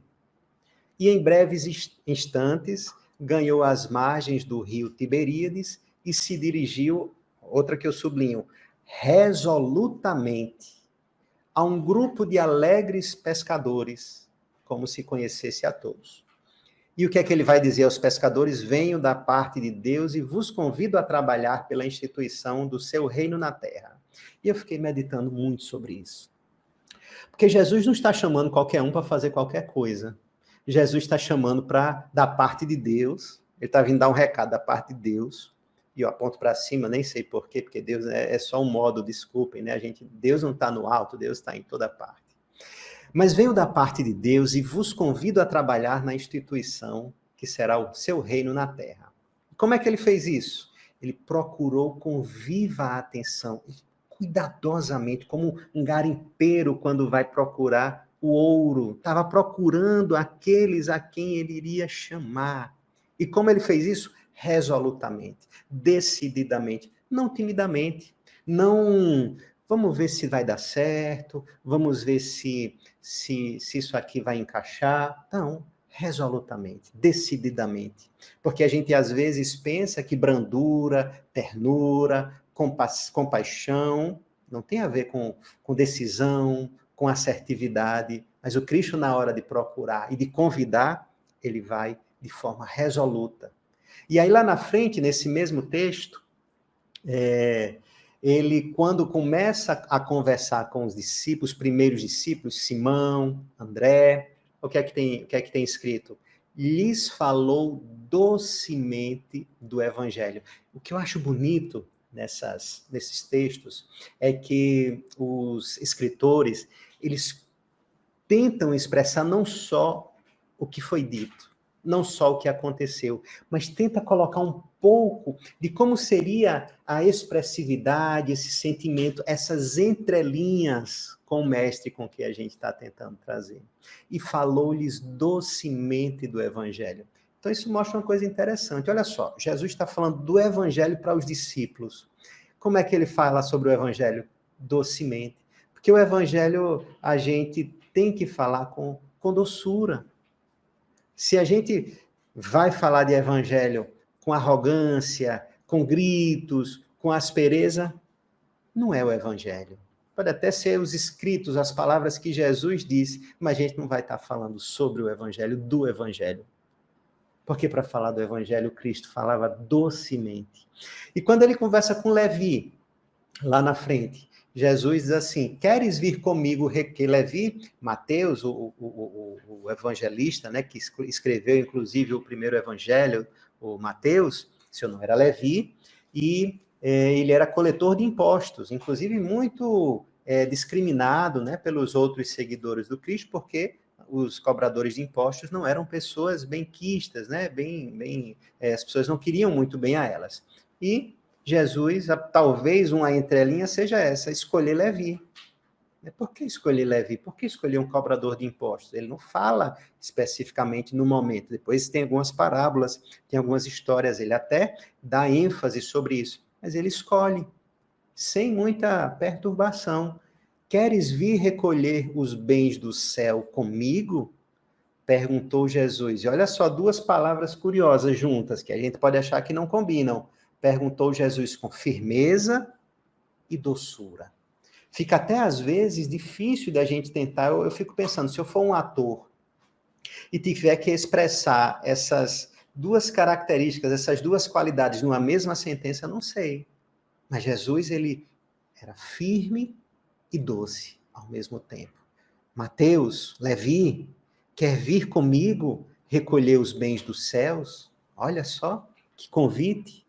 E em breves instantes, ganhou as margens do rio Tiberíades e se dirigiu, outra que eu sublinho, resolutamente, a um grupo de alegres pescadores, como se conhecesse a todos. E o que é que ele vai dizer aos pescadores? Venho da parte de Deus e vos convido a trabalhar pela instituição do seu reino na terra. E eu fiquei meditando muito sobre isso. Porque Jesus não está chamando qualquer um para fazer qualquer coisa. Jesus está chamando da parte de Deus. Ele está vindo dar um recado da parte de Deus. E eu aponto para cima, nem sei porquê, porque Deus é só um modo, desculpem, né? Deus não está no alto, Deus está em toda parte. Mas venho da parte de Deus e vos convido a trabalhar na instituição que será o seu reino na terra. Como é que ele fez isso? Ele procurou com viva atenção, cuidadosamente, como um garimpeiro quando vai procurar o ouro. Estava procurando aqueles a quem ele iria chamar. E como ele fez isso? Resolutamente, decididamente, não timidamente, não... Vamos ver se vai dar certo, vamos ver se isso aqui vai encaixar. Não, resolutamente, decididamente. Porque a gente às vezes pensa que brandura, ternura, compaixão, não tem a ver com decisão, com assertividade, mas o Cristo, na hora de procurar e de convidar, ele vai de forma resoluta. E aí lá na frente, nesse mesmo texto, ele, quando começa a conversar com os discípulos, os primeiros discípulos, Simão, André, o que é que tem escrito? Lhes falou docemente do Evangelho. O que eu acho bonito nesses textos é que os escritores, eles tentam expressar não só o que foi dito, não só o que aconteceu, mas tenta colocar um pouco de como seria a expressividade, esse sentimento, essas entrelinhas com o mestre com que a gente está tentando trazer. E falou-lhes docemente do Evangelho. Então isso mostra uma coisa interessante. Olha só, Jesus está falando do Evangelho para os discípulos. Como é que ele fala sobre o Evangelho? Docemente. Porque o Evangelho a gente tem que falar com doçura. Se a gente vai falar de evangelho com arrogância, com gritos, com aspereza, não é o evangelho. Pode até ser os escritos, as palavras que Jesus disse, mas a gente não vai estar falando sobre o evangelho, do evangelho. Porque para falar do evangelho, Cristo falava docemente. E quando ele conversa com Levi, lá na frente, Jesus diz assim, queres vir comigo? Que Levi, Mateus, o evangelista, né, que escreveu, inclusive, o primeiro evangelho, o Mateus, seu nome era Levi, e ele era coletor de impostos, inclusive muito discriminado, né, pelos outros seguidores do Cristo, porque os cobradores de impostos não eram pessoas benquistas, né, as pessoas não queriam muito bem a elas. E Jesus, talvez uma entrelinha seja essa, escolher Levi. Por que escolher Levi? Por que escolher um cobrador de impostos? Ele não fala especificamente no momento. Depois tem algumas parábolas, tem algumas histórias, ele até dá ênfase sobre isso. Mas ele escolhe, sem muita perturbação. Queres vir recolher os bens do céu comigo? Perguntou Jesus. E olha só, duas palavras curiosas juntas, que a gente pode achar que não combinam. Perguntou Jesus com firmeza e doçura. Fica até, às vezes, difícil da gente tentar. Eu fico pensando, se eu for um ator e tiver que expressar essas duas características, essas duas qualidades numa mesma sentença, eu não sei. Mas Jesus, ele era firme e doce ao mesmo tempo. Mateus, Levi, quer vir comigo recolher os bens dos céus? Olha só, que convite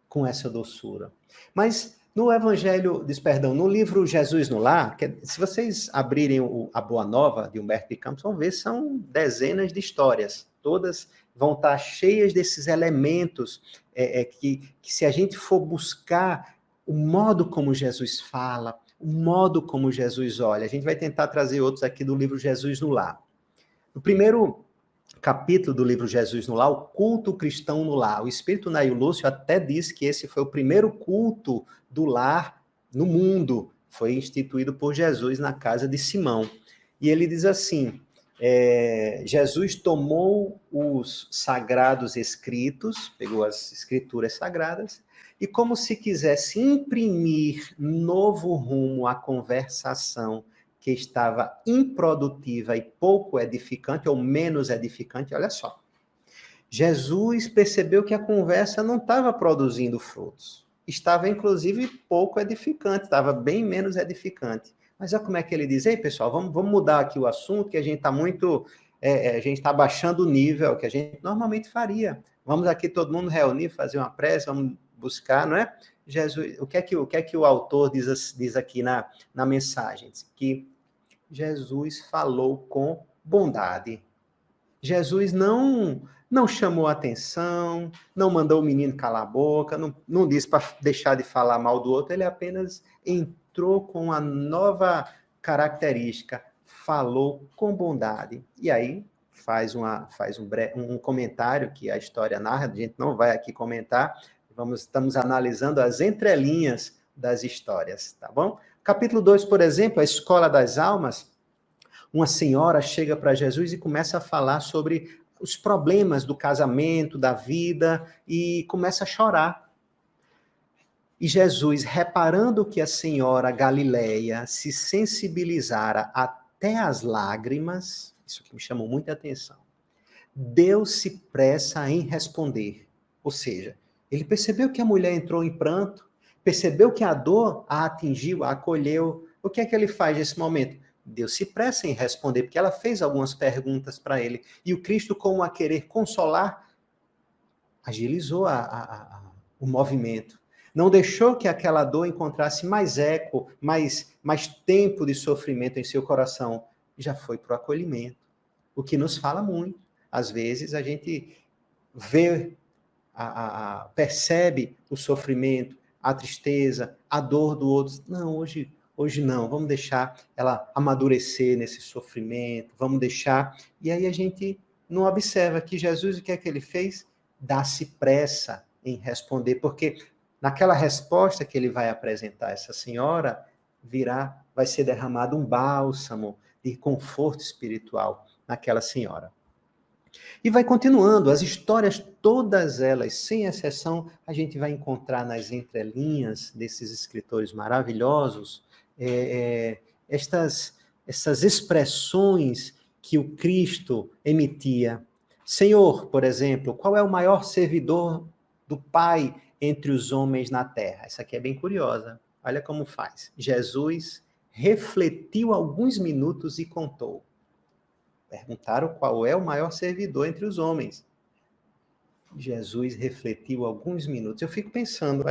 com essa doçura. Mas No Evangelho, perdão, no livro Jesus no Lar, se vocês abrirem a Boa Nova de Humberto de Campos, vão ver, são dezenas de histórias. Todas vão estar cheias desses elementos que se a gente for buscar o modo como Jesus fala, o modo como Jesus olha, a gente vai tentar trazer outros aqui do livro Jesus no Lar. No primeiro capítulo do livro Jesus no Lar, o culto cristão no lar. O espírito Nail Lúcio até disse que esse foi o primeiro culto do lar no mundo. Foi instituído por Jesus na casa de Simão. E ele diz assim, Jesus tomou os sagrados escritos, pegou as escrituras sagradas, e como se quisesse imprimir novo rumo à conversação que estava improdutiva e pouco edificante, ou menos edificante, olha só. Jesus percebeu que a conversa não estava produzindo frutos. Estava, inclusive, pouco edificante, estava bem menos edificante. Mas olha como é que ele diz, ei, pessoal, vamos mudar aqui o assunto, que a gente está muito... a gente está baixando o nível que a gente normalmente faria. Vamos aqui todo mundo reunir, fazer uma prece, vamos buscar, não é? Jesus, o que é que o autor diz aqui na mensagem? Diz que Jesus falou com bondade. Jesus não chamou atenção, não mandou o menino calar a boca, não disse para deixar de falar mal do outro, ele apenas entrou com uma nova característica, falou com bondade. E aí faz um comentário que a história narra, a gente não vai aqui comentar, estamos analisando as entrelinhas das histórias, tá bom? Capítulo 2, por exemplo, a Escola das Almas, uma senhora chega para Jesus e começa a falar sobre os problemas do casamento, da vida, e começa a chorar. E Jesus, reparando que a senhora Galileia se sensibilizara até as lágrimas, isso que me chamou muita atenção, Deus se pressa em responder. Ou seja, ele percebeu que a mulher entrou em pranto, percebeu que a dor a atingiu, a acolheu. O que é que ele faz nesse momento? Deus se pressa em responder, porque ela fez algumas perguntas para ele. E o Cristo, como a querer consolar, agilizou o movimento. Não deixou que aquela dor encontrasse mais eco, mais tempo de sofrimento em seu coração. Já foi para o acolhimento. O que nos fala muito. Às vezes a gente vê, percebe o sofrimento, a tristeza, a dor do outro. Não, hoje não, vamos deixar ela amadurecer nesse sofrimento, vamos deixar... E aí a gente não observa que Jesus, o que é que ele fez? Dá-se pressa em responder, porque naquela resposta que ele vai apresentar a essa senhora, vai ser derramado um bálsamo de conforto espiritual naquela senhora. E vai continuando, as histórias, todas elas, sem exceção, a gente vai encontrar nas entrelinhas desses escritores maravilhosos, essas expressões que o Cristo emitia. Senhor, por exemplo, qual é o maior servidor do Pai entre os homens na terra? Essa aqui é bem curiosa. Olha como faz. Jesus refletiu alguns minutos e contou. Perguntaram qual é o maior servidor entre os homens. Jesus refletiu alguns minutos. Eu fico pensando,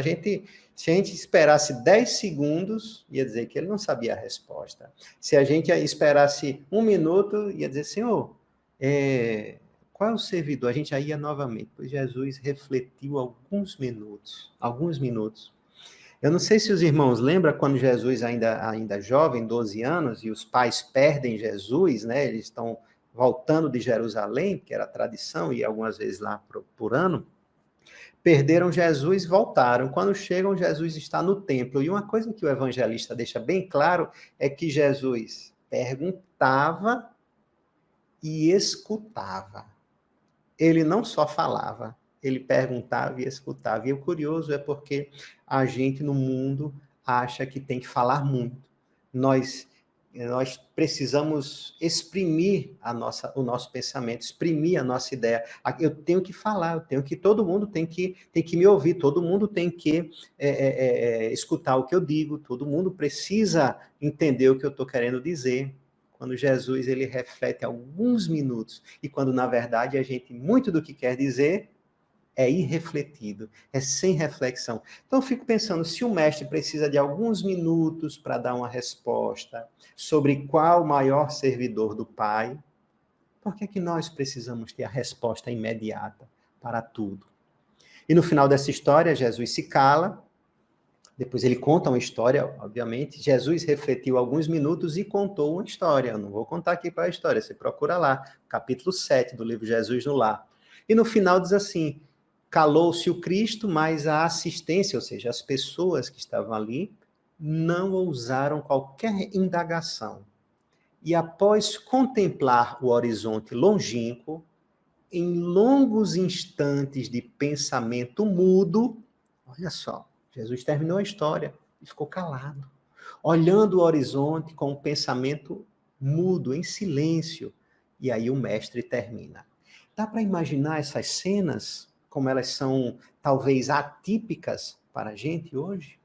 se a gente esperasse 10 segundos, ia dizer que ele não sabia a resposta. Se a gente esperasse 1 minuto, ia dizer, Senhor, qual é o servidor? A gente já ia novamente. Pois Jesus refletiu alguns minutos. Eu não sei se os irmãos lembram quando Jesus ainda jovem, 12 anos, e os pais perdem Jesus, né? Eles estão voltando de Jerusalém, que era a tradição, e algumas vezes lá por ano, perderam Jesus, voltaram. Quando chegam, Jesus está no templo. E uma coisa que o evangelista deixa bem claro é que Jesus perguntava e escutava. Ele não só falava, ele perguntava e escutava. E o curioso é porque a gente no mundo acha que tem que falar muito. Nós precisamos exprimir o nosso pensamento, exprimir a nossa ideia. Eu tenho que falar, todo mundo tem que me ouvir, todo mundo tem que escutar o que eu digo, todo mundo precisa entender o que eu estou querendo dizer. Quando Jesus ele reflete alguns minutos, e quando, na verdade, muito do que quer dizer, é irrefletido, é sem reflexão. Então eu fico pensando, se o mestre precisa de alguns minutos para dar uma resposta sobre qual o maior servidor do Pai, por que nós precisamos ter a resposta imediata para tudo? E no final dessa história, Jesus se cala, depois ele conta uma história, obviamente. Jesus refletiu alguns minutos e contou uma história. Eu não vou contar aqui qual é a história, você procura lá, capítulo 7 do livro Jesus no Lar. E no final diz assim, calou-se o Cristo, mas a assistência, ou seja, as pessoas que estavam ali, não ousaram qualquer indagação. E após contemplar o horizonte longínquo, em longos instantes de pensamento mudo, olha só, Jesus terminou a história e ficou calado, olhando o horizonte com o pensamento mudo, em silêncio. E aí o mestre termina. Dá para imaginar essas cenas, como elas são talvez atípicas para a gente hoje?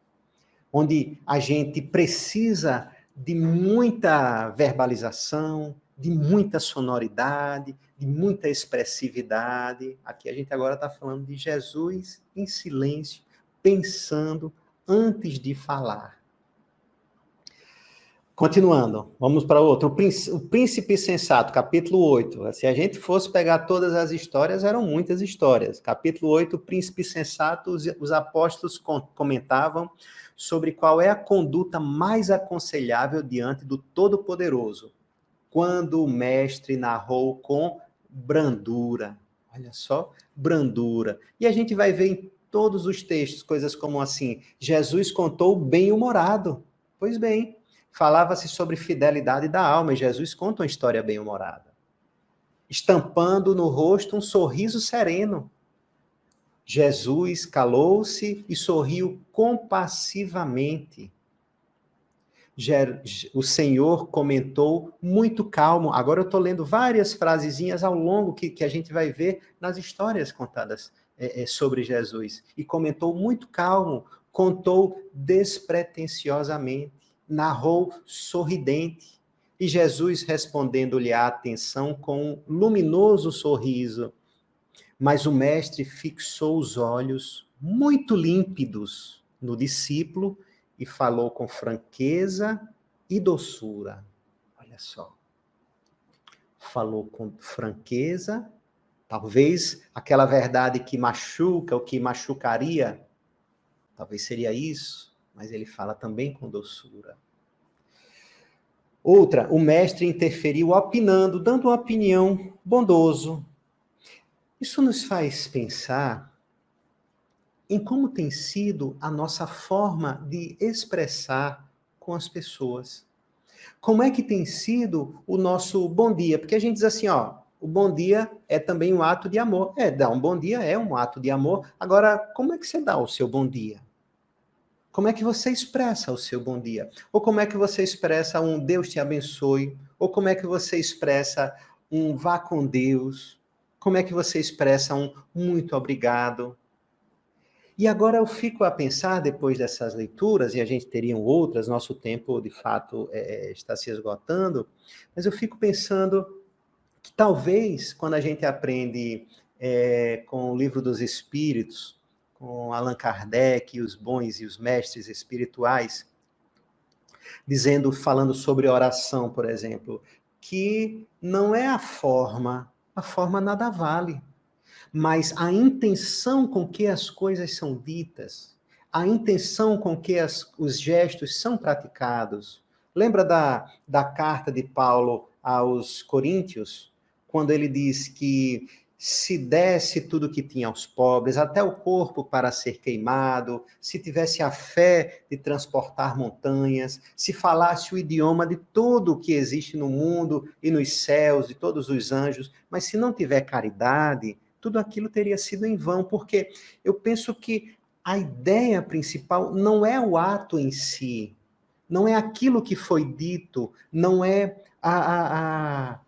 Onde a gente precisa de muita verbalização, de muita sonoridade, de muita expressividade. Aqui a gente agora está falando de Jesus em silêncio, pensando antes de falar. Continuando, vamos para outro. O Príncipe Sensato, capítulo 8. Se a gente fosse pegar todas as histórias, eram muitas histórias. Capítulo 8, o Príncipe Sensato, os apóstolos comentavam sobre qual é a conduta mais aconselhável diante do Todo-Poderoso, quando o mestre narrou com brandura. Olha só, brandura. E a gente vai ver em todos os textos coisas como assim, Jesus contou bem-humorado. Pois bem, falava-se sobre fidelidade da alma, e Jesus conta uma história bem-humorada, estampando no rosto um sorriso sereno. Jesus calou-se e sorriu compassivamente. O Senhor comentou muito calmo. Agora eu estou lendo várias frasezinhas ao longo que a gente vai ver nas histórias contadas sobre Jesus. E comentou muito calmo, contou despretensiosamente, narrou sorridente. E Jesus respondendo-lhe a atenção com um luminoso sorriso. Mas o mestre fixou os olhos muito límpidos no discípulo e falou com franqueza e doçura. Olha só. Falou com franqueza, talvez aquela verdade que machuca, ou que machucaria, talvez seria isso, mas ele fala também com doçura. Outra, o mestre interferiu opinando, dando uma opinião bondoso. Isso nos faz pensar em como tem sido a nossa forma de expressar com as pessoas. Como é que tem sido o nosso bom dia? Porque a gente diz assim, ó, o bom dia é também um ato de amor. Dar um bom dia é um ato de amor. Agora, como é que você dá o seu bom dia? Como é que você expressa o seu bom dia? Ou como é que você expressa um Deus te abençoe? Ou como é que você expressa um vá com Deus? Como é que você expressa um muito obrigado? E agora eu fico a pensar, depois dessas leituras, e a gente teria outras, nosso tempo, de fato, está se esgotando, mas eu fico pensando que talvez, quando a gente aprende com o Livro dos Espíritos, com Allan Kardec, e os bons e os mestres espirituais, falando sobre oração, por exemplo, que não é a forma nada vale. Mas a intenção com que as coisas são ditas, a intenção com que os gestos são praticados. Lembra da carta de Paulo aos Coríntios, quando ele diz que se desse tudo o que tinha aos pobres, até o corpo para ser queimado, se tivesse a fé de transportar montanhas, se falasse o idioma de tudo o que existe no mundo e nos céus, de todos os anjos, mas se não tiver caridade, tudo aquilo teria sido em vão, porque eu penso que a ideia principal não é o ato em si, não é aquilo que foi dito, não é a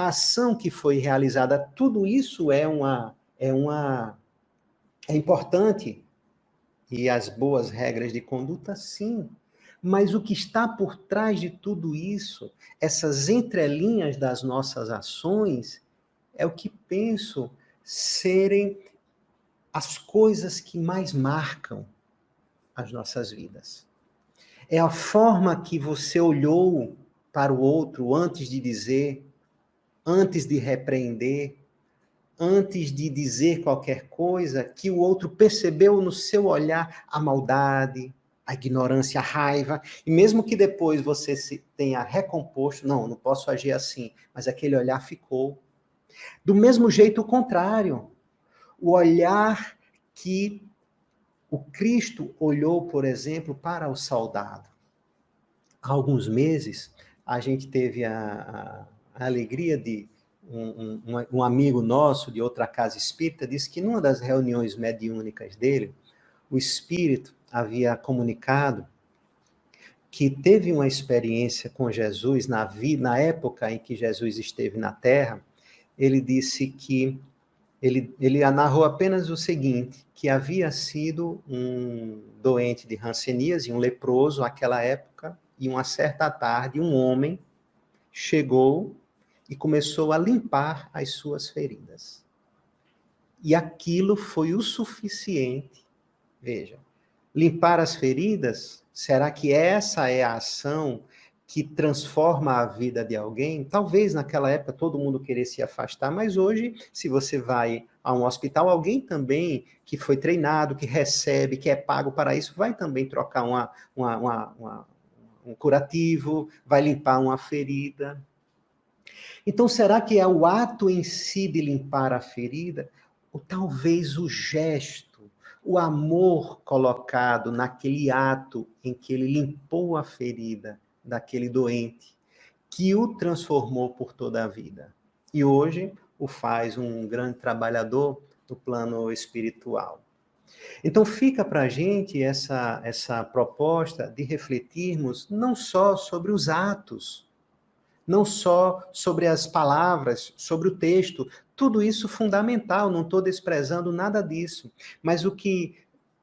ação que foi realizada. Tudo isso é importante. E as boas regras de conduta, sim. Mas o que está por trás de tudo isso, essas entrelinhas das nossas ações, é o que penso serem as coisas que mais marcam as nossas vidas. É a forma que você olhou para o outro antes de dizer, antes de repreender, antes de dizer qualquer coisa, que o outro percebeu no seu olhar a maldade, a ignorância, a raiva, e mesmo que depois você se tenha recomposto, não posso agir assim, mas aquele olhar ficou. Do mesmo jeito, o contrário. O olhar que o Cristo olhou, por exemplo, para o soldado. Há alguns meses, a gente teve a alegria de um amigo nosso de outra casa espírita disse que numa das reuniões mediúnicas dele, o espírito havia comunicado que teve uma experiência com Jesus na época em que Jesus esteve na Terra. Ele disse que ele narrou apenas o seguinte, que havia sido um doente de hanseníase, um leproso naquela época, e uma certa tarde um homem chegou e começou a limpar as suas feridas. E aquilo foi o suficiente. Veja, limpar as feridas, será que essa é a ação que transforma a vida de alguém? Talvez naquela época todo mundo queria se afastar, mas hoje, se você vai a um hospital, alguém também que foi treinado, que recebe, que é pago para isso, vai também trocar um curativo, vai limpar uma ferida. Então, será que é o ato em si de limpar a ferida? Ou talvez o gesto, o amor colocado naquele ato em que ele limpou a ferida daquele doente, que o transformou por toda a vida. E hoje o faz um grande trabalhador no plano espiritual. Então fica para a gente essa proposta de refletirmos não só sobre os atos, não só sobre as palavras, sobre o texto, tudo isso fundamental, não estou desprezando nada disso, mas o que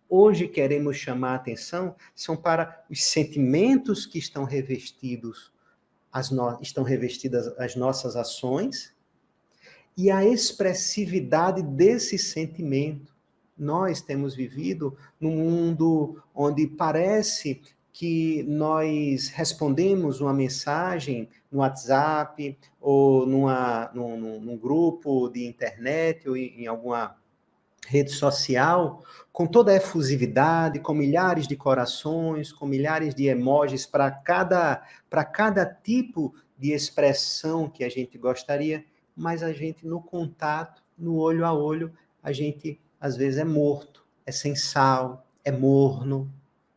hoje queremos chamar a atenção são para os sentimentos que estão revestidas as nossas ações e a expressividade desse sentimento. Nós temos vivido num mundo onde parece que nós respondemos uma mensagem no WhatsApp ou num grupo de internet ou em alguma rede social, com toda a efusividade, com milhares de corações, com milhares de emojis para cada tipo de expressão que a gente gostaria, mas a gente no contato, no olho a olho, a gente às vezes é morto, é sem sal, é morno,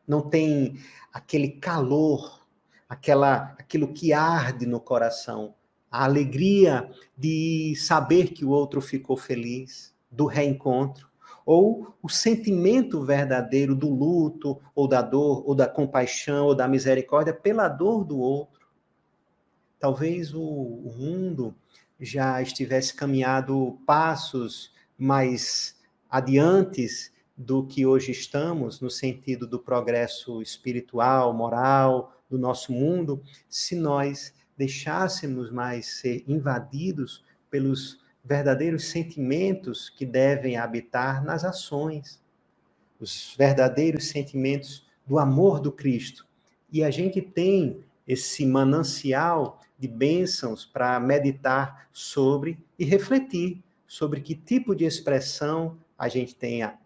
não tem aquele calor, aquilo que arde no coração, a alegria de saber que o outro ficou feliz, do reencontro, ou o sentimento verdadeiro do luto, ou da dor, ou da compaixão, ou da misericórdia pela dor do outro. Talvez o mundo já estivesse caminhado passos mais adiantes do que hoje estamos, no sentido do progresso espiritual, moral do nosso mundo, se nós deixássemos mais ser invadidos pelos verdadeiros sentimentos que devem habitar nas ações, os verdadeiros sentimentos do amor do Cristo. E a gente tem esse manancial de bênçãos para meditar sobre e refletir sobre que tipo de expressão a gente tenha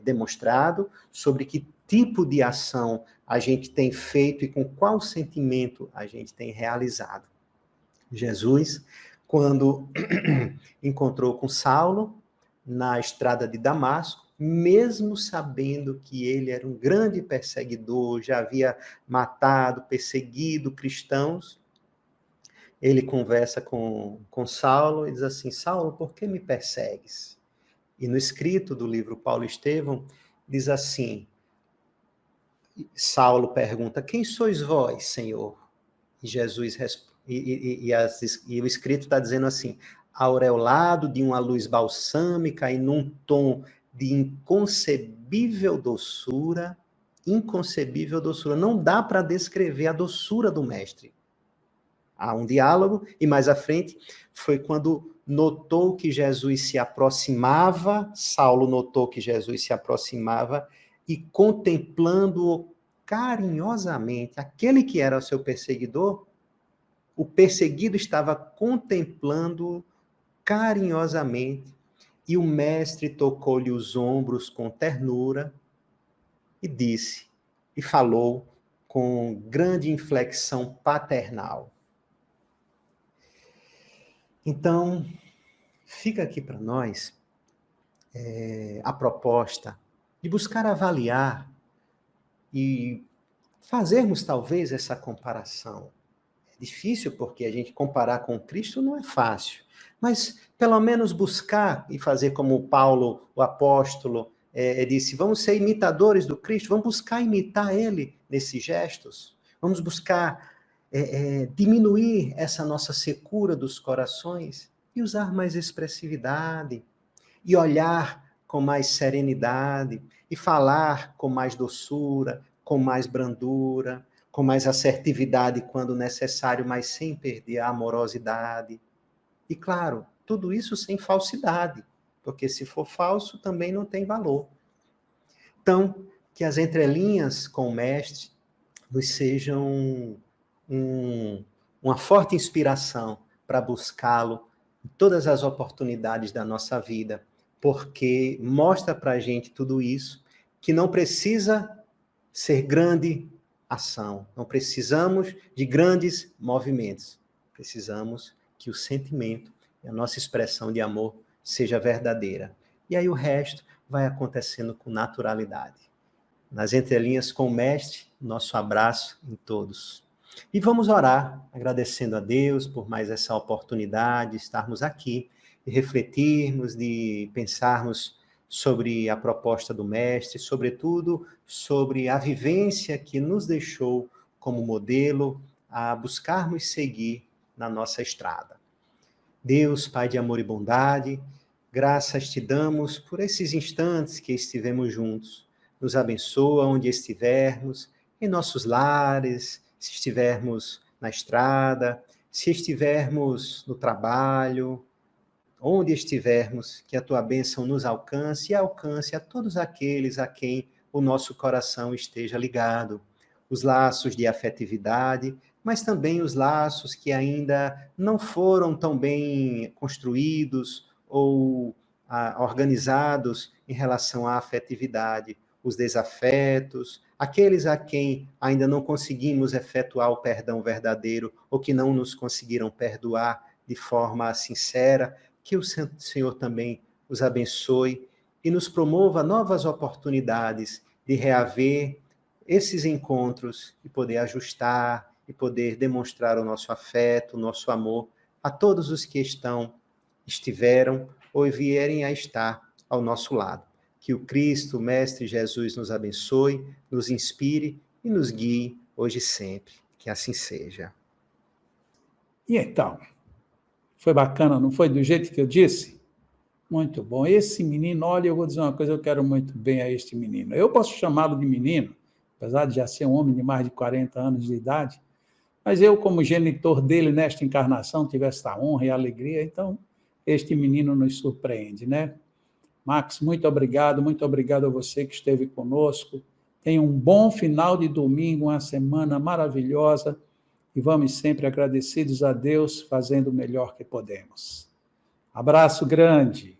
demonstrado, sobre que tipo de ação a gente tem feito e com qual sentimento a gente tem realizado. Jesus, quando encontrou com Saulo na estrada de Damasco, mesmo sabendo que ele era um grande perseguidor, já havia matado, perseguido cristãos, ele conversa com Saulo e diz assim: Saulo, por que me persegues? E no escrito do livro Paulo Estevão, diz assim, Saulo pergunta: quem sois vós, Senhor? E Jesus responde, e o escrito está dizendo assim: aureolado de uma luz balsâmica e num tom de inconcebível doçura, não dá para descrever a doçura do mestre. há um diálogo, e mais à frente foi quando notou que Jesus se aproximava, Saulo notou que Jesus se aproximava, e contemplando-o carinhosamente, aquele que era o seu perseguidor, o perseguido estava contemplando-o carinhosamente, e o mestre tocou-lhe os ombros com ternura e disse, e falou com grande inflexão paternal. Então, fica aqui para nós a proposta de buscar avaliar e fazermos talvez essa comparação. É difícil porque a gente comparar com Cristo não é fácil, mas pelo menos buscar e fazer como Paulo, o apóstolo, disse, vamos ser imitadores do Cristo, vamos buscar imitar ele nesses gestos, vamos buscar diminuir essa nossa secura dos corações e usar mais expressividade, e olhar com mais serenidade, e falar com mais doçura, com mais brandura, com mais assertividade quando necessário, mas sem perder a amorosidade. E claro, tudo isso sem falsidade, porque se for falso também não tem valor. Então, que as entrelinhas com o Mestre nos sejam uma forte inspiração para buscá-lo em todas as oportunidades da nossa vida, porque mostra para a gente tudo isso, que não precisa ser grande ação, não precisamos de grandes movimentos, precisamos que o sentimento e a nossa expressão de amor seja verdadeira. E aí o resto vai acontecendo com naturalidade. Nas entrelinhas com o Mestre, nosso abraço em todos. E vamos orar, agradecendo a Deus por mais essa oportunidade de estarmos aqui, de refletirmos, de pensarmos sobre a proposta do Mestre, sobretudo sobre a vivência que nos deixou como modelo a buscarmos seguir na nossa estrada. Deus, Pai de amor e bondade, graças te damos por esses instantes que estivemos juntos. Nos abençoa onde estivermos, em nossos lares, se estivermos na estrada, se estivermos no trabalho, onde estivermos, que a tua bênção nos alcance e alcance a todos aqueles a quem o nosso coração esteja ligado. Os laços de afetividade, mas também os laços que ainda não foram tão bem construídos ou organizados em relação à afetividade. Os desafetos, aqueles a quem ainda não conseguimos efetuar o perdão verdadeiro ou que não nos conseguiram perdoar de forma sincera, que o Senhor também os abençoe e nos promova novas oportunidades de reaver esses encontros e poder ajustar e poder demonstrar o nosso afeto, o nosso amor a todos os que estiveram ou vierem a estar ao nosso lado. Que o Cristo, o Mestre Jesus, nos abençoe, nos inspire e nos guie hoje e sempre. Que assim seja. E então, foi bacana, não foi do jeito que eu disse? Muito bom. Esse menino, olha, eu vou dizer uma coisa, eu quero muito bem a este menino. Eu posso chamá-lo de menino, apesar de já ser um homem de mais de 40 anos de idade, mas eu, como genitor dele nesta encarnação, tive esta honra e alegria, então este menino nos surpreende, né? Max, muito obrigado a você que esteve conosco. Tenha um bom final de domingo, uma semana maravilhosa, e vamos sempre agradecidos a Deus, fazendo o melhor que podemos. Abraço grande.